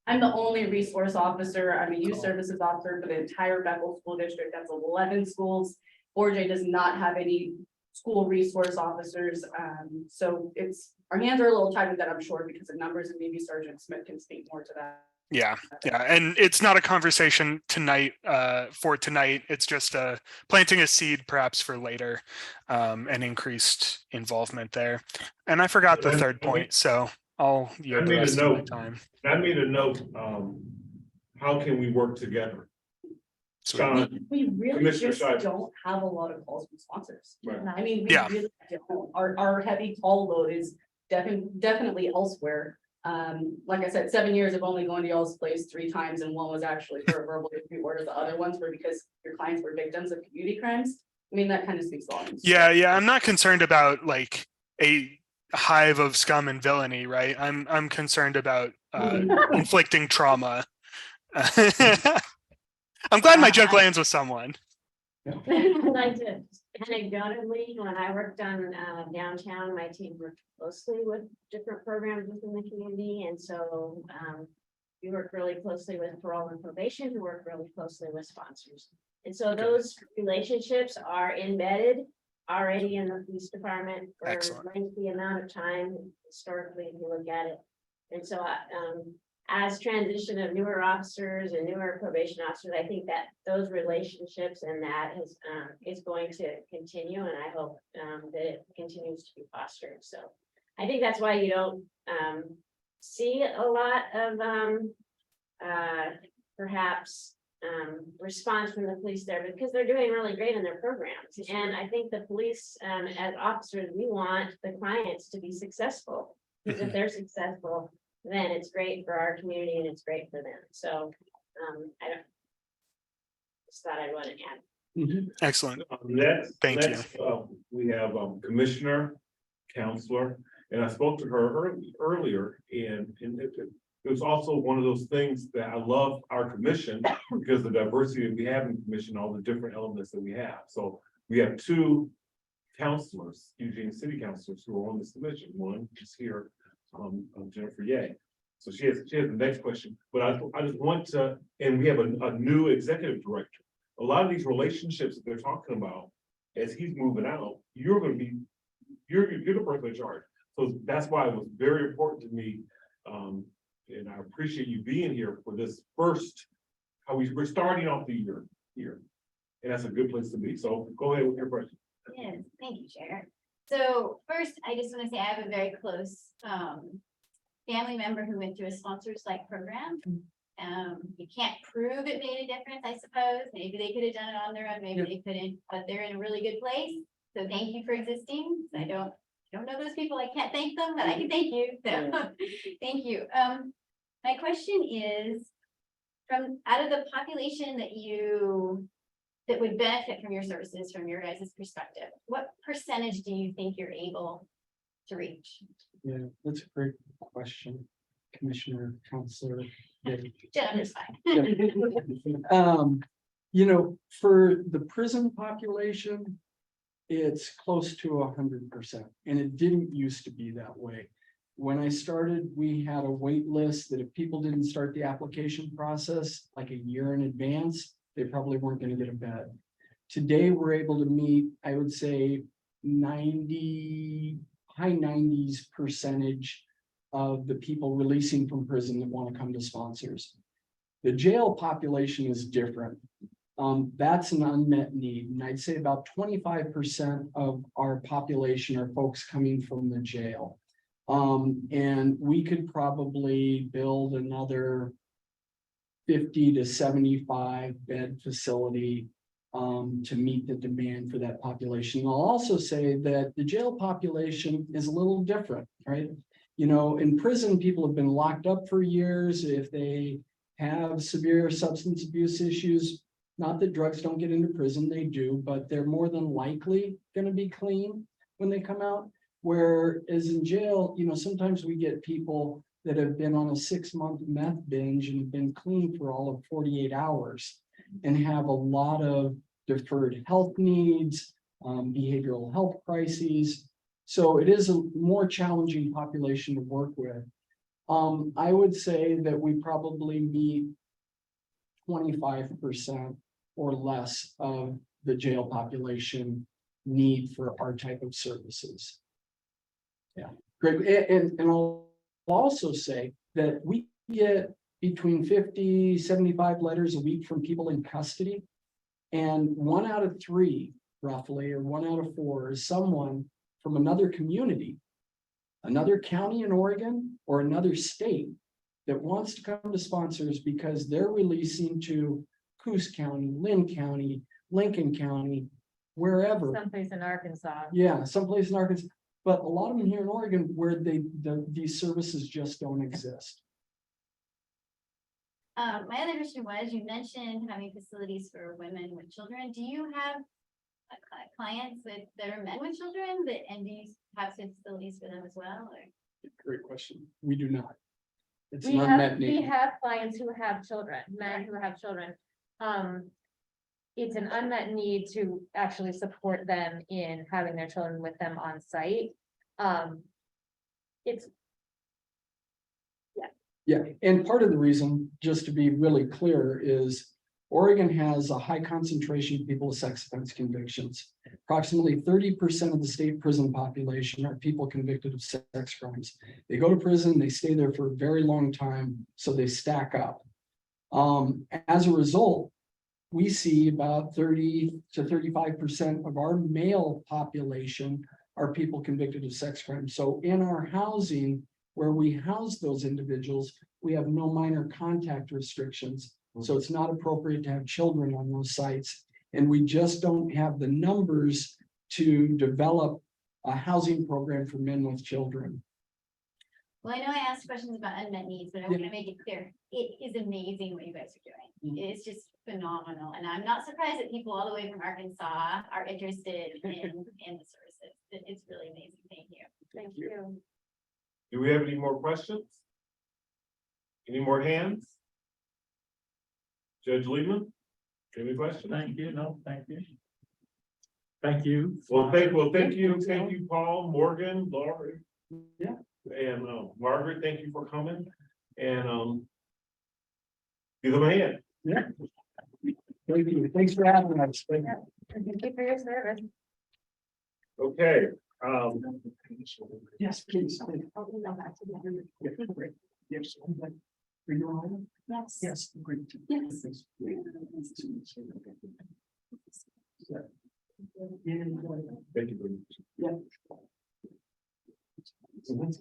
I'm the only resource officer. I'm a youth services officer for the entire Bethel School District. That's 11 schools. Orj does not have any school resource officers. So our hands are a little tied with that, I'm sure, because of numbers, and maybe Sergeant Smith can speak more to that. Yeah, and it's not a conversation tonight for tonight. It's just planting a seed perhaps for later, and increased involvement there. And I forgot the third point, so I'll yield the rest of my time. I made a note, how can we work together? Sean, We really Commissioner just Shively. don't have a lot of calls from sponsors. Right. I mean, we Yeah. really don't. Our heavy call load is definitely elsewhere. Like I said, 7 years of only going to y'all's place 3 times, and one was actually for a verbal dispute order. The other ones were because your clients were victims of community crimes. I mean, that kind of speaks volumes. Yeah, I'm not concerned about like a hive of scum and villainy, right? I'm concerned about inflicting trauma. I'm glad my joke lands with someone. I'd like to anecdotally, when I worked on downtown, my team worked closely with different programs within the community, and so we work really closely with parole and probation, we work really closely with sponsors. And so those relationships are embedded already in the police department for a lengthy amount of time, historically, if you look at it. And so as transition of newer officers and newer probation officers, I think that those relationships and that is going to continue, and I hope that it continues to be fostered. So I think that's why you don't see a lot of perhaps response from the police there, because they're doing really great in their programs. And I think the police, as officers, we want the clients to be successful, because if they're successful, then it's great for our community and it's great for them. So I don't just thought I want to add. Excellent. Thank you. We have Commissioner, Counselor, and I spoke to her earlier, and it was also one of those things that I love our commission because the diversity that we have in the commission, all the different elements that we have. So we have 2 counselors, Eugene City Councilors, who are on this commission. One is here, Jennifer Ye. So she has the next question, but I just want to, and we have a new executive director. A lot of these relationships that they're talking about, as he's moving out, you're the person in charge. So that's why it was very important to me. And I appreciate you being here for this first, we're starting off the year here. And that's a good place to be. So go ahead with your question. Yes, thank you, Chair. So first, I just want to say I have a very close family member who went through a sponsors like program. You can't prove it made a difference, I suppose. Maybe they could have done it on their own, maybe they couldn't, but they're in a really good place. So thank you for existing. I don't know those people. I can't thank them, but I can thank you. So thank you. My question is, from out of the population that would benefit from your services from your guys' perspective, what percentage do you think you're able to reach? Yeah, that's a great question, Commissioner, Counselor. Jennifer's fine. For the prison population, it's close to 100%, and it didn't used to be that way. When I started, we had a wait list that if people didn't start the application process like a year in advance, they probably weren't going to get a bed. Today, we're able to meet, I would say, high 90s% of the people releasing from prison that want to come to sponsors. The jail population is different. That's an unmet need. And I'd say about 25% of our population are folks coming from the jail. And we could probably build another 50 to 75 bed facility to meet the demand for that population. I'll also say that the jail population is a little different, right? In prison, people have been locked up for years. If they have severe substance abuse issues, not that drugs don't get into prison, they do, but they're more than likely going to be clean when they come out. Whereas in jail, sometimes we get people that have been on a 6-month meth binge and been clean for all of 48 hours and have a lot of deferred health needs, behavioral health crises. So it is a more challenging population to work with. I would say that we probably meet 25% or less of the jail population need for our type of services. Yeah, great. And I'll also say that we get between 50, 75 letters a week from people in custody. And 1 out of 3, roughly, or 1 out of 4 is someone from another community, another county in Oregon or another state that wants to come to sponsors because they're releasing to Coos County, Lynn County, Lincoln County, wherever. Someplace in Arkansas. Yeah, someplace in Arkansas, but a lot of them here in Oregon where these services just don't exist. My other question was, you mentioned having facilities for women with children. Do you have clients that are men with children and do you have facilities for them as well? Or? Great question. We do not. It's We an have, unmet we need. have clients who have children, men who have children. It's an unmet need to actually support them in having their children with them on site. It's, Yeah, and part of the reason, just to be really clear, is Oregon has a high concentration of people with sex offense convictions. Approximately 30% of the state prison population are people convicted of sex crimes. They go to prison, they stay there for a very long time, so they stack up. As a result, we see about 30 to 35% of our male population are people convicted of sex crimes. So in our housing, where we house those individuals, we have no minor contact restrictions. So it's not appropriate to have children on those sites. And we just don't have the numbers to develop a housing program for men with children. Well, I know I asked questions about unmet needs, but I want to make it clear. It is amazing what you guys are doing. It's just phenomenal. And I'm not surprised that people all the way from Arkansas are interested in the services. It's really amazing. Thank you. thank you. Do we have any more questions? Any more hands? Judge Lehman, any questions? Thank you. No, thank you. Thank you. Well, thank you, Paul, Morgan, Laurie. Yeah. And Margaret, thank you for coming. And give them a hand. Yeah. Thank you. Thanks for having us. Thank you for your service. Okay. Yes, please. I'll email that to you. Yes. Are you on? Yes. Yes, great. Yes. Thank you very much. Yeah.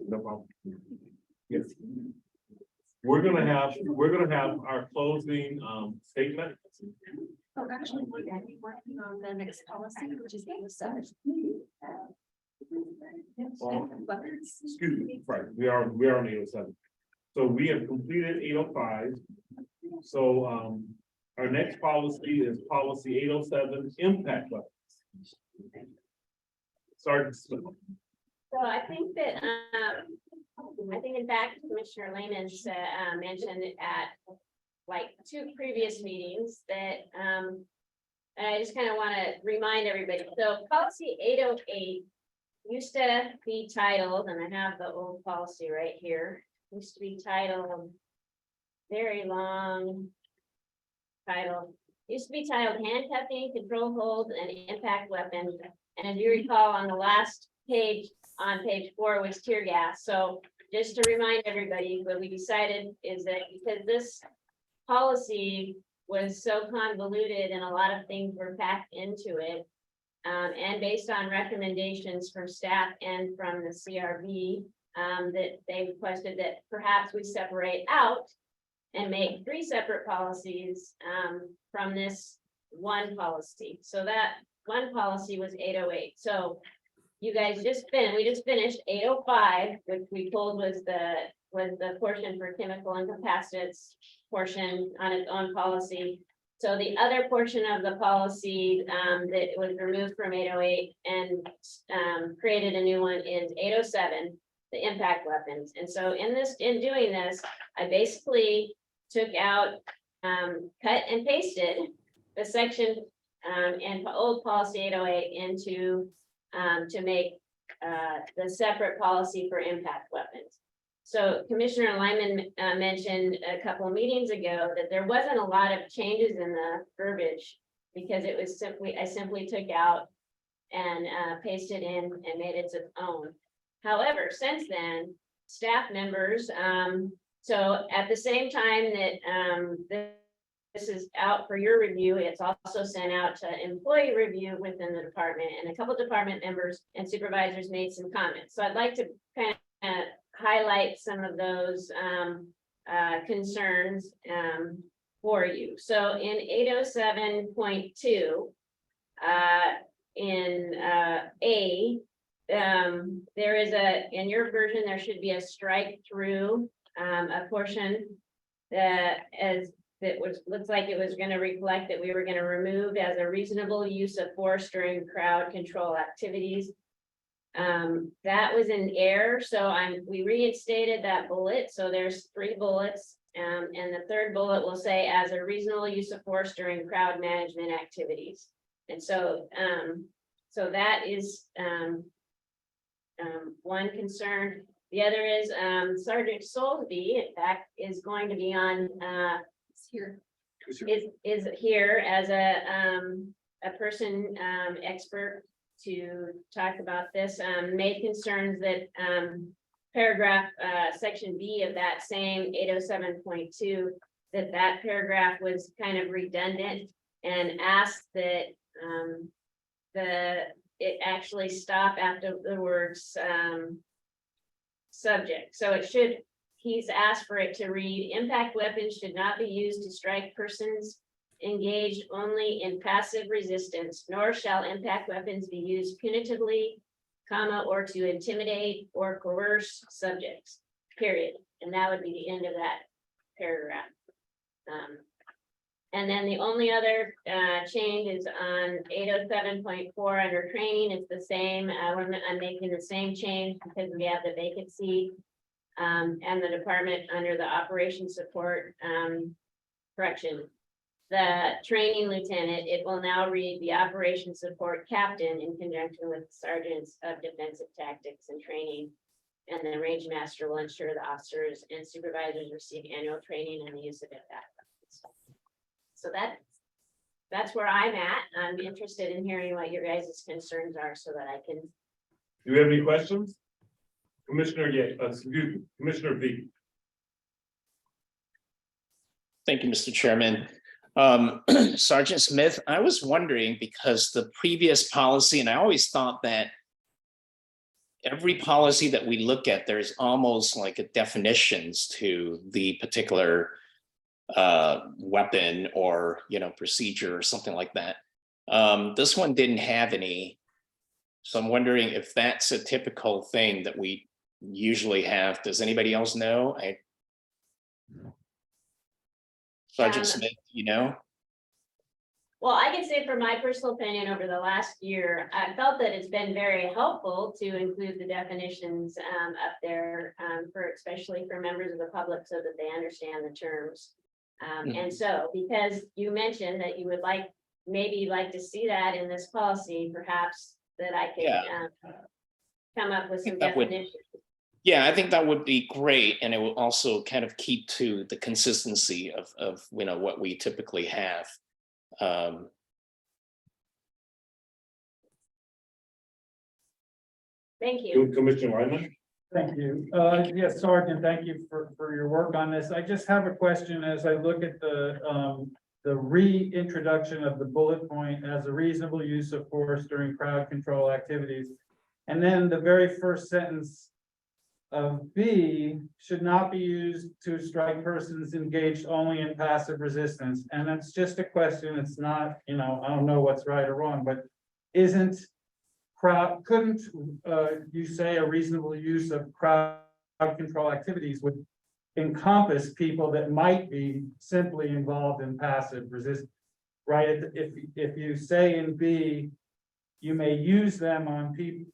No problem. Yes. We're gonna have our closing statement. Oh, actually, we're working on the next policy, which is the seven. Excuse me, right, we are on 807. So we have completed 805. So our next policy is policy 807, impact levels. Sergeant Smith. So I think that, I think in fact, Commissioner Lehman's mentioned at like 2 previous meetings that, and I just kind of want to remind everybody, so policy 808 used to be titled, and I have the old policy right here, used to be titled, very long title, used to be titled handcuffing, control hold, and impact weapons. And as you recall, on the last page, on page 4 was tear gas. So just to remind everybody, what we decided is that because this policy was so convoluted and a lot of things were packed into it, and based on recommendations from staff and from the CRB, that they requested that perhaps we separate out and make 3 separate policies from this one policy. So that one policy was 808. So you guys we just finished 805, which we told was the portion for chemical incapacitants portion on its own policy. So the other portion of the policy that was removed from 808 and created a new one is 807, the impact weapons. And so in doing this, I basically took out, cut and pasted the section and old policy 808 into to make the separate policy for impact weapons. So Commissioner Lyman mentioned a couple of meetings ago that there wasn't a lot of changes in the verbiage because it was simply, I simply took out and pasted in and made it its own. However, since then, staff members, so at the same time that this is out for your review, it's also sent out to employee review within the department, and a couple department members and supervisors made some comments. So I'd like to kind of highlight some of those concerns for you. So in 807.2, in A, there is in your version, there should be a strike through a portion that looks like it was going to reflect that we were going to remove as a reasonable use of force during crowd control activities. That was an error, so we reinstated that bullet, so there's 3 bullets. And the 3rd bullet will say as a reasonable use of force during crowd management activities. And so, so that is one concern. The other is Sergeant Soulsby, in fact, is going to be on is here as a person expert to talk about this. Made concerns that paragraph section B of that same 807.2, that paragraph was kind of redundant, and asked that it actually stop after the words subject. So it should, he's asked for it to read, impact weapons should not be used to strike persons engaged only in passive resistance, nor shall impact weapons be used punitively, or to intimidate or coerce subjects, period. And that would be the end of that paragraph. And then the only other change is on 807.4 under training. It's the same. I'm making the same change because we have the vacancy and the department under the operation support correction. The training lieutenant, it will now read the operation support captain in conjunction with sergeants of defensive tactics and training. And the range master will ensure the officers and supervisors receive annual training and the use of it. So that's where I'm at. I'm interested in hearing what your guys' concerns are so that I can. Do you have any questions? Commissioner, Commissioner V. Thank you, Mr. Chairman. Sergeant Smith, I was wondering, because the previous policy, and I always thought that every policy that we look at, there's almost like a definitions to the particular weapon or, procedure or something like that. This one didn't have any. So I'm wondering if that's a typical thing that we usually have. Does anybody else know? Sergeant Smith, Well, I can say from my personal opinion over the last year, I felt that it's been very helpful to include the definitions up there especially for members of the public so that they understand the terms. And so because you mentioned that you would maybe like to see that in this policy, perhaps that I could come up with some definitions. Yeah, I think that would be great, and it will also kind of keep to the consistency of what we typically have. Thank you. Commissioner Wyman. Thank you. Yes, Sergeant, thank you for your work on this. I just have a question as I look at the reintroduction of the bullet point as a reasonable use of force during crowd control activities. And then the very first sentence of B should not be used to strike persons engaged only in passive resistance. And that's just a question. It's not, I don't know what's right or wrong, but couldn't you say a reasonable use of crowd control activities would encompass people that might be simply involved in passive resistance, right? If you say in B, you may use them on people,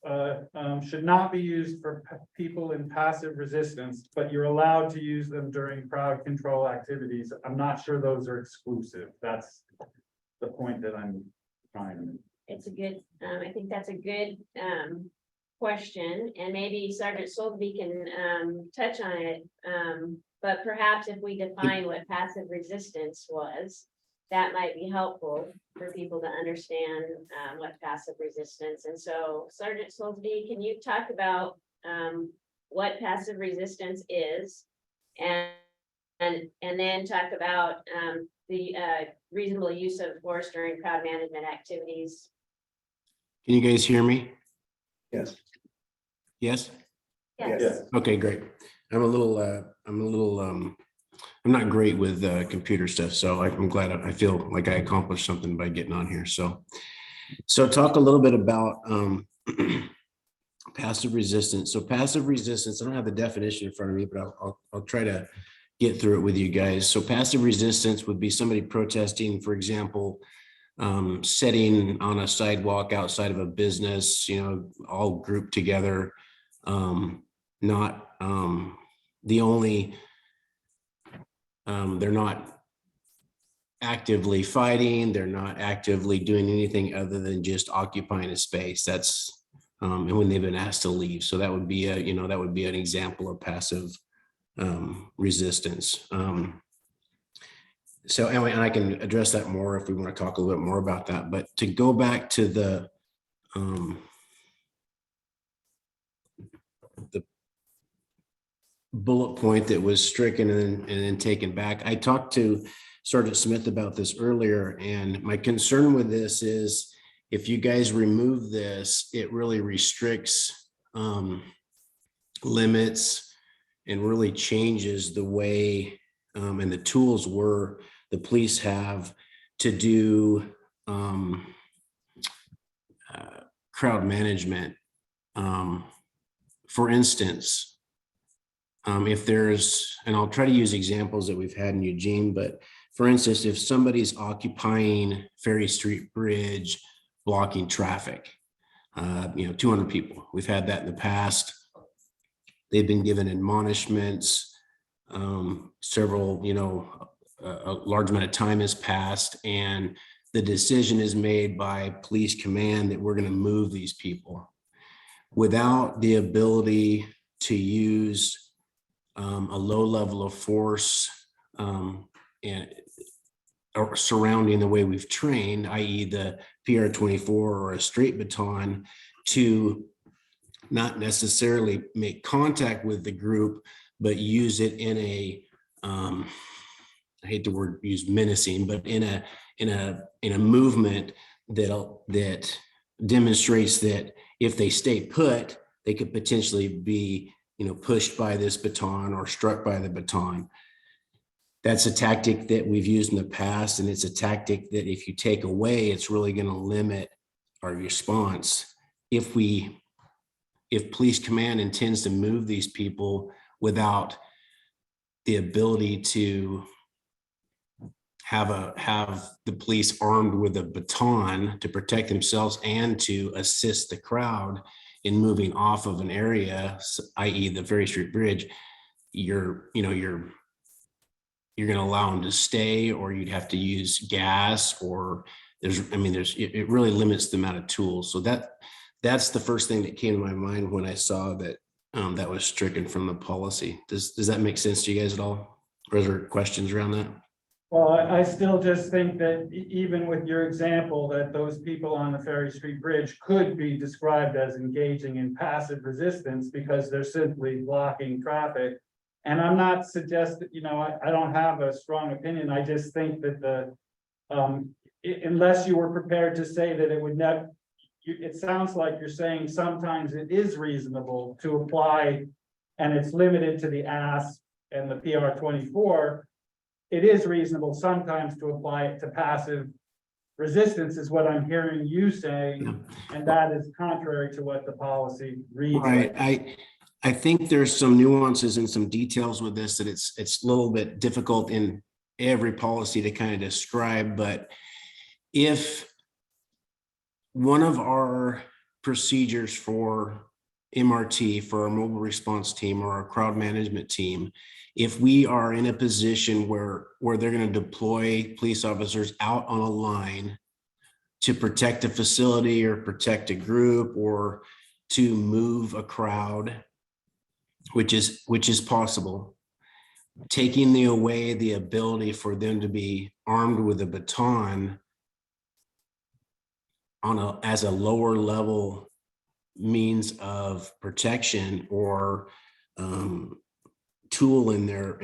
should not be used for people in passive resistance, but you're allowed to use them during crowd control activities. I'm not sure those are exclusive. That's the point that I'm trying to make. It's a good, I think that's a good question, and maybe Sergeant Soulsby can touch on it. But perhaps if we define what passive resistance was, that might be helpful for people to understand what passive resistance. And so Sergeant Soulsby, can you talk about what passive resistance is? And then talk about the reasonable use of force during crowd management activities. Can you guys hear me? Yes. Yes? Yes. Okay, great. I'm not great with computer stuff, so I'm glad I feel like I accomplished something by getting on here. So talk a little bit about passive resistance. So passive resistance, I don't have the definition in front of me, but I'll try to get through it with you guys. So passive resistance would be somebody protesting, for example, sitting on a sidewalk outside of a business, all grouped together, not the only, they're not actively fighting, they're not actively doing anything other than just occupying a space. That's and when they've been asked to leave. So that would be that would be an example of passive resistance. So anyway, and I can address that more if we want to talk a little bit more about that. But to go back to the bullet point that was stricken and then taken back, I talked to Sergeant Smith about this earlier, and my concern with this is if you guys remove this, it really restricts limits and really changes the way and the tools the police have to do crowd management. For instance, if there's, and I'll try to use examples that we've had in Eugene, but for instance, if somebody's occupying Ferry Street Bridge, blocking traffic, 200 people, we've had that in the past. They've been given admonishments, several, a large amount of time has passed, and the decision is made by police command that we're going to move these people without the ability to use a low level of force or surrounding the way we've trained, i.e. the PR-24 or a straight baton, to not necessarily make contact with the group, but use it in a, I hate the word use menacing, but in a movement that demonstrates that if they stay put, they could potentially be, pushed by this baton or struck by the baton. That's a tactic that we've used in the past, and it's a tactic that if you take away, it's really going to limit our response. If police command intends to move these people without the ability to have the police armed with a baton to protect themselves and to assist the crowd in moving off of an area, i.e. the Ferry Street Bridge, you're going to allow them to stay, or you'd have to use gas, or it really limits the amount of tools. So that's the first thing that came to my mind when I saw that that was stricken from the policy. Does that make sense to you guys at all? Or is there questions around that? Well, I still just think that even with your example, that those people on the Ferry Street Bridge could be described as engaging in passive resistance because they're simply blocking traffic. And I'm not suggesting, I don't have a strong opinion. I just think that unless you were prepared to say that it would not, it sounds like you're saying sometimes it is reasonable to apply, and it's limited to the ASP and the PR-24. It is reasonable sometimes to apply it to passive resistance, is what I'm hearing you saying, and that is contrary to what the policy reads. Right. I think there's some nuances and some details with this that it's a little bit difficult in every policy to kind of describe, but if one of our procedures for MRT, for our mobile response team or our crowd management team, if we are in a position where they're going to deploy police officers out on a line to protect a facility or protect a group or to move a crowd, which is possible, taking away the ability for them to be armed with a baton as a lower level means of protection or tool in their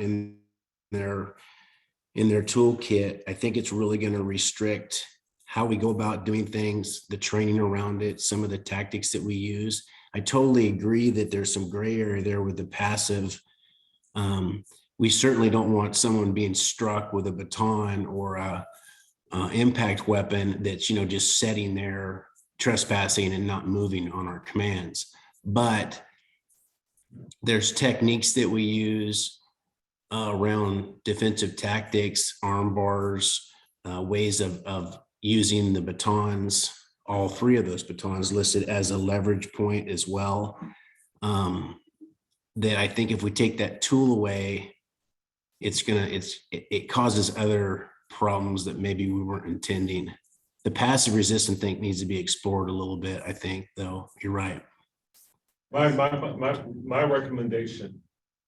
toolkit, I think it's really going to restrict how we go about doing things, the training around it, some of the tactics that we use. I totally agree that there's some gray area there with the passive. We certainly don't want someone being struck with a baton or a impact weapon that's, just sitting there trespassing and not moving on our commands. But there's techniques that we use around defensive tactics, arm bars, ways of using the batons, all three of those batons listed as a leverage point as well. That I think if we take that tool away, it causes other problems that maybe we weren't intending. The passive resistant thing needs to be explored a little bit, I think, though. You're right. My recommendation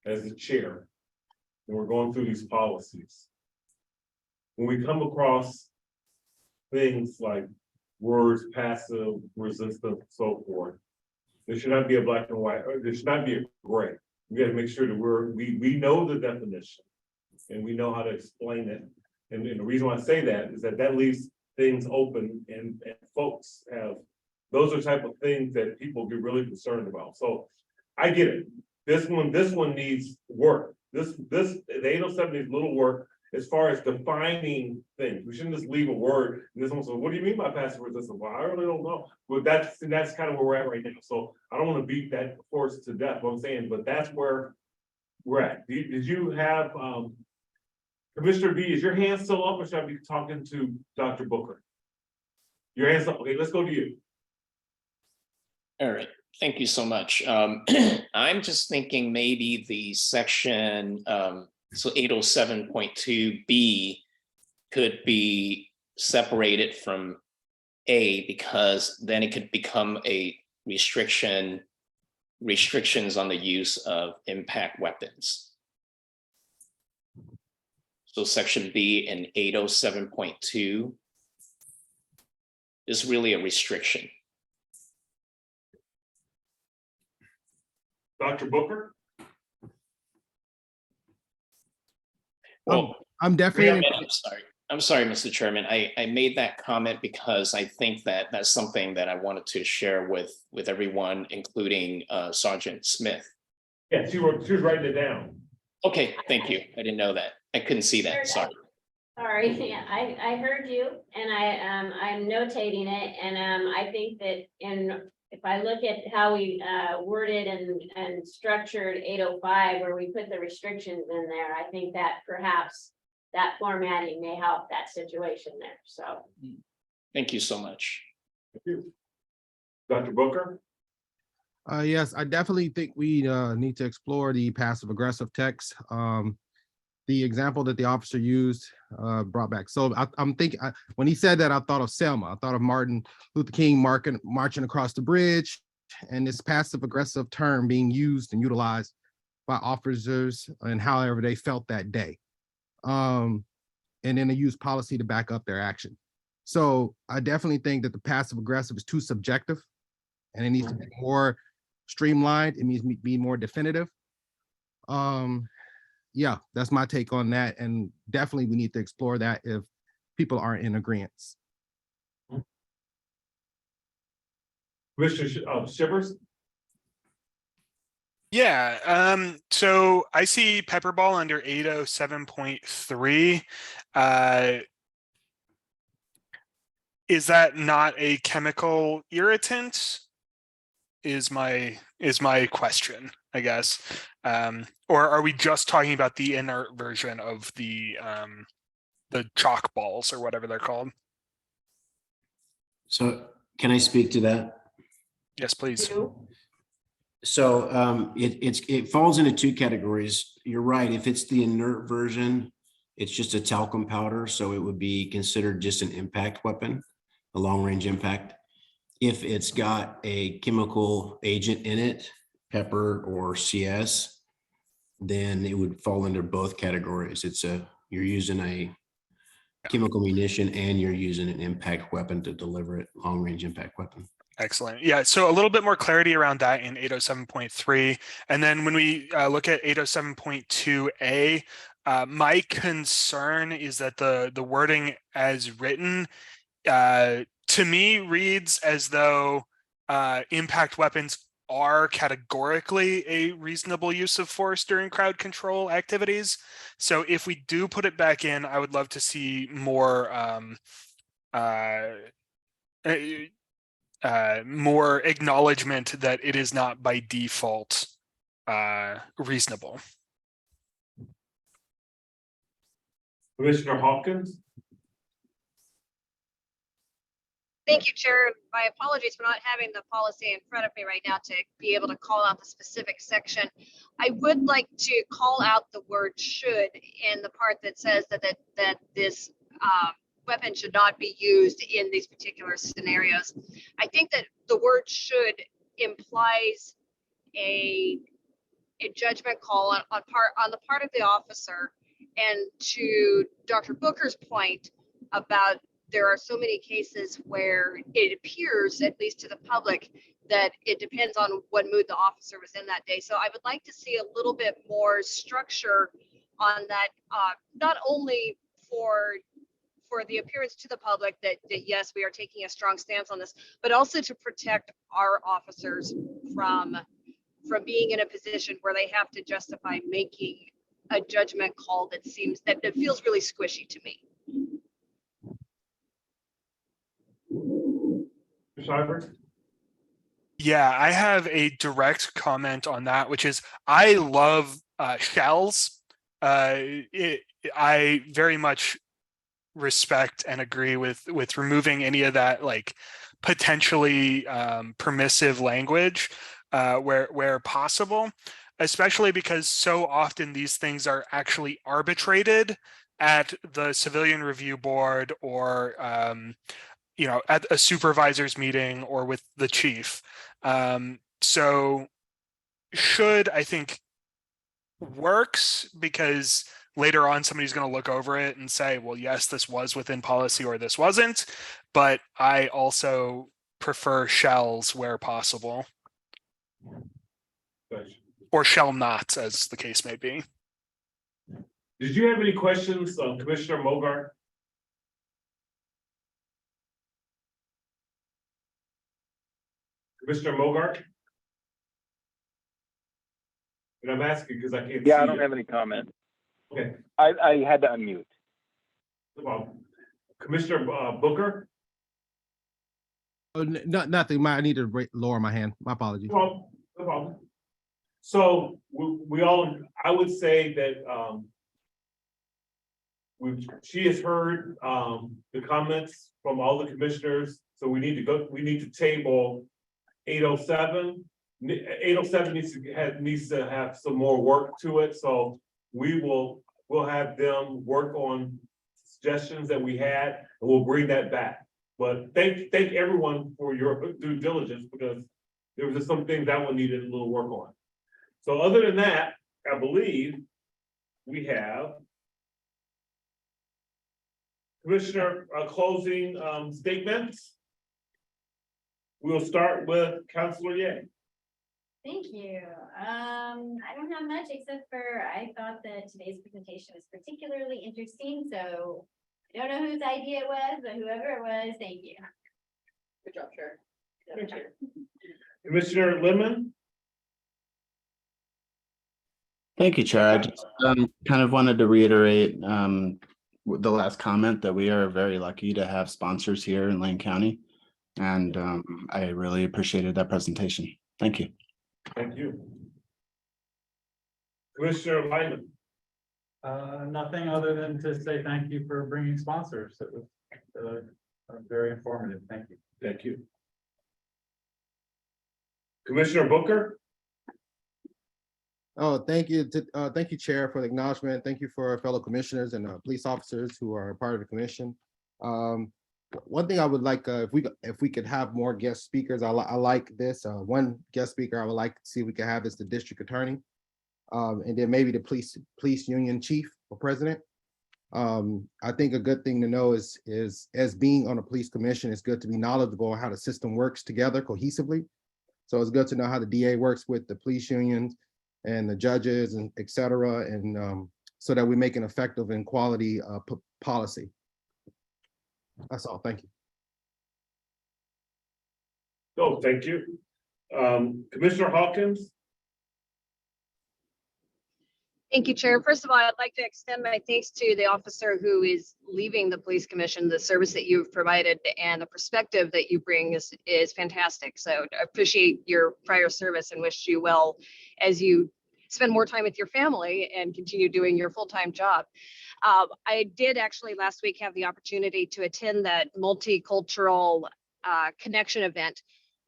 as the chair, when we're going through these policies, when we come across things like words, passive, resistant, so forth, there should not be a black and white, or there should not be a gray. We got to make sure that we know the definition and we know how to explain it. And the reason why I say that is that leaves things open and folks have, those are type of things that people get really concerned about. So I get it. This one needs work. The 807 needs little work as far as defining things. We shouldn't just leave a word. And this one says, what do you mean by passive resistance? Well, I really don't know. But that's kind of where we're at right now. So I don't want to beat that horse to death, what I'm saying, but that's where we're at. Did you have, Commissioner B, is your hand still up or should I be talking to Dr. Booker? Your hand's up. Okay, let's go to you. All right, thank you so much. I'm just thinking maybe the section, so 807.2B could be separated from A, because then it could become a restrictions on the use of impact weapons. So section B in 807.2 is really a restriction. Dr. Booker? Well, I'm definitely. I'm sorry, Mr. Chairman. I made that comment because I think that that's something that I wanted to share with everyone, including Sergeant Smith. Yeah, she was writing it down. Okay, thank you. I didn't know that. I couldn't see that. Sorry. Sorry, yeah, I heard you and I'm notating it and I think that if I look at how we worded and structured 805 where we put the restrictions in there, I think that perhaps that formatting may help that situation there, so. Thank you so much. Thank you. Dr. Booker? Yes, I definitely think we need to explore the passive aggressive text. The example that the officer used brought back. So I'm thinking, when he said that, I thought of Selma. I thought of Martin Luther King marching across the bridge, and this passive aggressive term being used and utilized by officers and however they felt that day. And then they use policy to back up their action. So I definitely think that the passive aggressive is too subjective and it needs to be more streamlined. It needs to be more definitive. Yeah, that's my take on that. And definitely we need to explore that if people aren't in agreement. Mr. Shivers? Yeah, so I see Pepperball under 807.3. Is that not a chemical irritant? Is my question, I guess. Or are we just talking about the inert version of the chalk balls or whatever they're called? So can I speak to that? Yes, please. So it falls into two categories. You're right. If it's the inert version, it's just a talcum powder. So it would be considered just an impact weapon, a long range impact. if it's got a chemical agent in it, pepper or CS, then it would fall under both categories. You're using a chemical munition and you're using an impact weapon to deliver it, long range impact weapon. Excellent. Yeah, so a little bit more clarity around that in 807.3. And then when we look at 807.2A, my concern is that the wording as written to me reads as though impact weapons are categorically a reasonable use of force during crowd control activities. So if we do put it back in, I would love to see more more acknowledgement that it is not by default reasonable. Commissioner Hawkins? Thank you, Chair. My apologies for not having the policy in front of me right now to be able to call out the specific section. I would like to call out the word should in the part that says that this weapon should not be used in these particular scenarios. I think that the word should implies a judgment call on the part of the officer. And to Dr. Booker's point about there are so many cases where it appears, at least to the public, that it depends on what mood the officer was in that day. So I would like to see a little bit more structure on that, not only for the appearance to the public that yes, we are taking a strong stance on this, but also to protect our officers from being in a position where they have to justify making a judgment call that feels really squishy to me. Yeah, I have a direct comment on that, which is I love shells. I very much respect and agree with removing any of that like potentially permissive language where possible, especially because so often these things are actually arbitrated at the civilian review board or at a supervisor's meeting or with the chief. So should, I think, works because later on somebody's going to look over it and say, well, yes, this was within policy or this wasn't. But I also prefer shells where possible. Or shall not, as the case may be. Did you have any questions, Commissioner Mogart? Commissioner Mogart? And I'm asking because I can't see. Yeah, I don't have any comment. Okay. I had to unmute. No problem. Commissioner Booker? Oh, nothing. I need to lower my hand. My apologies. No problem. So we all, I would say that she has heard the comments from all the commissioners. So we need to table 807. 807 needs to have some more work to it. So we'll have them work on suggestions that we had and we'll bring that back. But thank everyone for your due diligence because there was just some things that one needed a little work on. So other than that, I believe we have Commissioner closing statements. We'll start with Councilor Ye. Thank you. I don't have much except for I thought that today's presentation was particularly interesting. So I don't know whose idea it was, but whoever it was, thank you. Good job, Chair. Good job. Commissioner Lemon. Thank you, Chair. I just kind of wanted to reiterate the last comment that we are very lucky to have sponsors here in Lane County. And I really appreciated that presentation. Thank you. Thank you. Commissioner Lyman. Nothing other than to say thank you for bringing sponsors. It was very informative. Thank you. Thank you. Commissioner Booker. Oh, thank you, Chair, for the acknowledgement. Thank you for our fellow commissioners and police officers who are part of the commission. one thing I would like, if we could have more guest speakers, I like this. One guest speaker I would like to see we can have is the district attorney. And then maybe the police union chief or president. I think a good thing to know is as being on a police commission, it's good to be knowledgeable on how the system works together cohesively. So it's good to know how the DA works with the police unions and the judges and et cetera, and so that we make an effective and quality policy. That's all. Thank you. Oh, thank you. Commissioner Hawkins? Thank you, Chair. First of all, I'd like to extend my thanks to the officer who is leaving the police commission. The service that you've provided and the perspective that you bring is fantastic. So I appreciate your prior service and wish you well as you spend more time with your family and continue doing your full-time job. I did actually last week have the opportunity to attend that multicultural connection event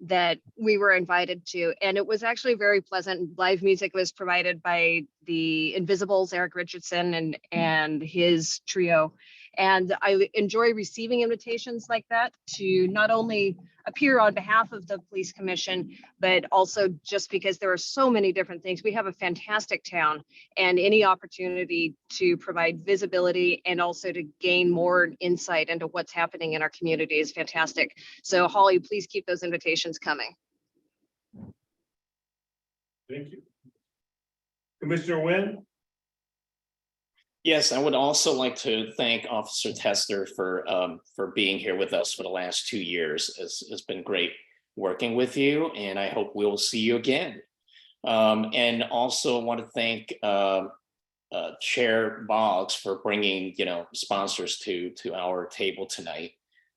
that we were invited to, and it was actually very pleasant. Live music was provided by the Invisibles, Eric Richardson and his trio. And I enjoy receiving invitations like that to not only appear on behalf of the police commission, but also just because there are so many different things. We have a fantastic town, and any opportunity to provide visibility and also to gain more insight into what's happening in our community is fantastic. So Holly, please keep those invitations coming. Thank you. Commissioner Wynn? Yes, I would also like to thank Officer Tester for being here with us for the last 2 years. It's been great working with you, and I hope we'll see you again. And also want to thank Chair Boggs for bringing sponsors to our table tonight.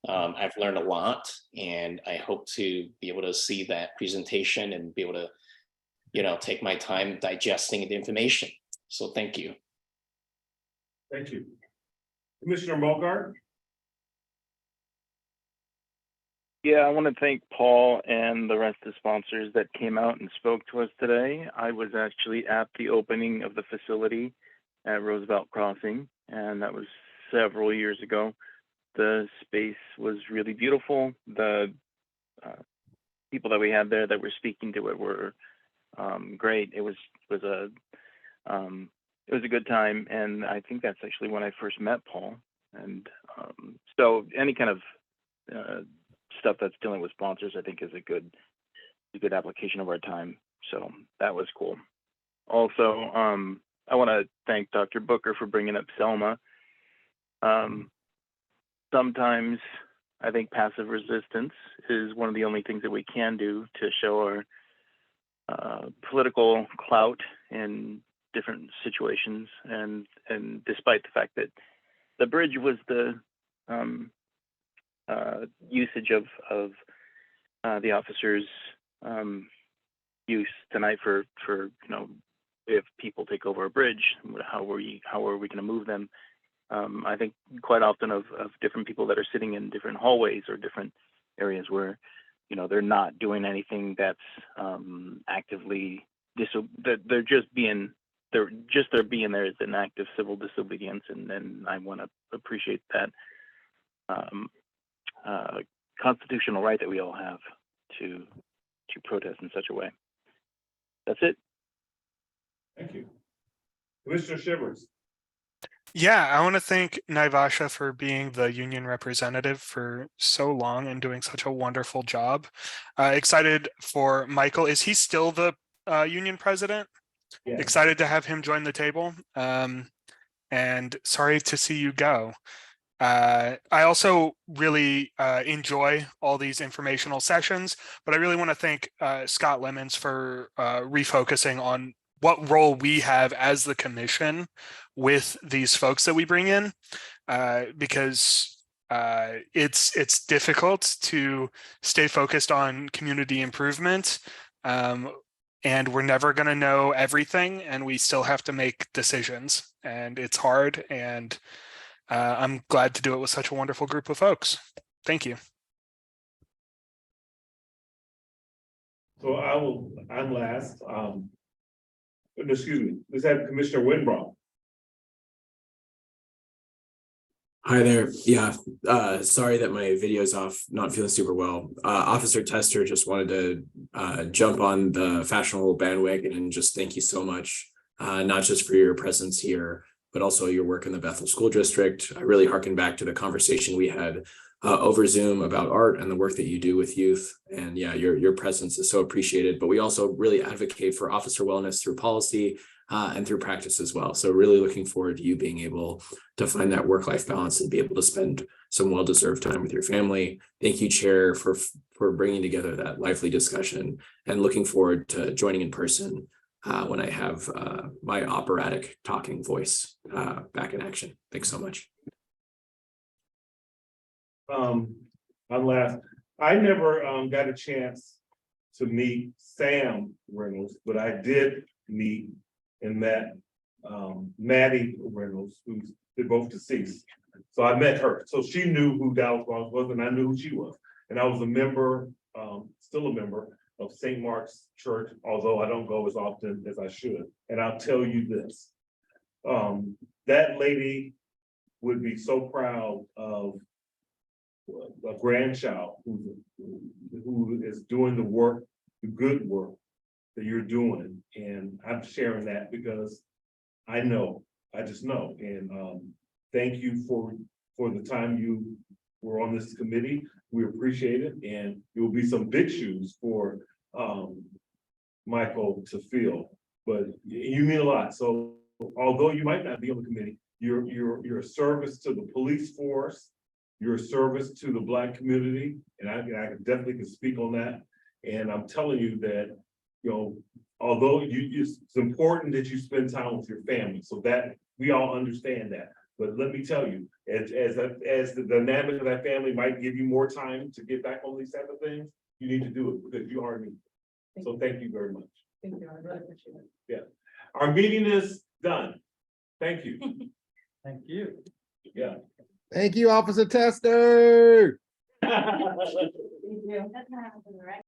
I've learned a lot, and I hope to be able to see that presentation and be able to take my time digesting the information. So thank you. Thank you. Commissioner Mogart? Yeah, I want to thank Paul and the rest of the sponsors that came out and spoke to us today. I was actually at the opening of the facility at Roosevelt Crossing, and that was several years ago. The space was really beautiful. The people that we had there that were speaking to it were great. It was a good time, and I think that's actually when I first met Paul. And so any kind of stuff that's dealing with sponsors, I think, is a good application of our time. So that was cool. Also, I want to thank Dr. Booker for bringing up Selma. Sometimes I think passive resistance is one of the only things that we can do to show our political clout in different situations, and despite the fact that the bridge was the usage of the officers' use tonight for if people take over a bridge, how are we going to move them? I think quite often of different people that are sitting in different hallways or different areas where they're not doing anything that's actively they're just being there is an act of civil disobedience, and I want to appreciate that constitutional right that we all have to protest in such a way. That's it. Thank you. Commissioner Shivers? Yeah, I want to thank Naivasha for being the union representative for so long and doing such a wonderful job. Excited for Michael. Is he still the union president? Yes. Excited to have him join the table. And sorry to see you go. I also really enjoy all these informational sessions, but I really want to thank Scott Lemons for refocusing on what role we have as the commission with these folks that we bring in, because it's difficult to stay focused on community improvement, and we're never going to know everything, and we still have to make decisions, and it's hard, and I'm glad to do it with such a wonderful group of folks. Thank you. So I'm last. Excuse me, let's have Commissioner Winbrow. Hi there. Yeah, sorry that my video's off, not feeling super well. Officer Tester just wanted to jump on the fashionable bandwagon and just thank you so much, not just for your presence here, but also your work in the Bethel School District. I really harken back to the conversation we had over Zoom about art and the work that you do with youth. And yeah, your presence is so appreciated, but we also really advocate for officer wellness through policy and through practice as well. So really looking forward to you being able to find that work-life balance and be able to spend some well-deserved time with your family. Thank you, Chair, for bringing together that lively discussion, and looking forward to joining in person when I have my operatic talking voice back in action. Thanks so much. I never got a chance to meet Sam Reynolds, but I did meet and met Maddie Reynolds, they're both deceased. So I met her. So she knew who Dallas Barnes was, and I knew who she was. And I was a member, still a member of St. Mark's Church, although I don't go as often as I should. And I'll tell you this. That lady would be so proud of a grandchild who is doing the work, the good work that you're doing. And I'm sharing that because I know, I just know. And thank you for the time you were on this committee. We appreciate it. And it will be some big shoes for Michael to fill, but you mean a lot. So although you might not be on the committee, your service to the police force, your service to the Black community, and I definitely can speak on that. And I'm telling you that, you know, although it's important that you spend time with your family, so that we all understand that. But let me tell you, as the dynamic of that family might give you more time to get back on these type of things, you need to do it because you are needed. So thank you very much. Thank you, I really appreciate it. Yeah, our meeting is done. Thank you. Thank you. Yeah. Thank you, Officer Tester. Thank you.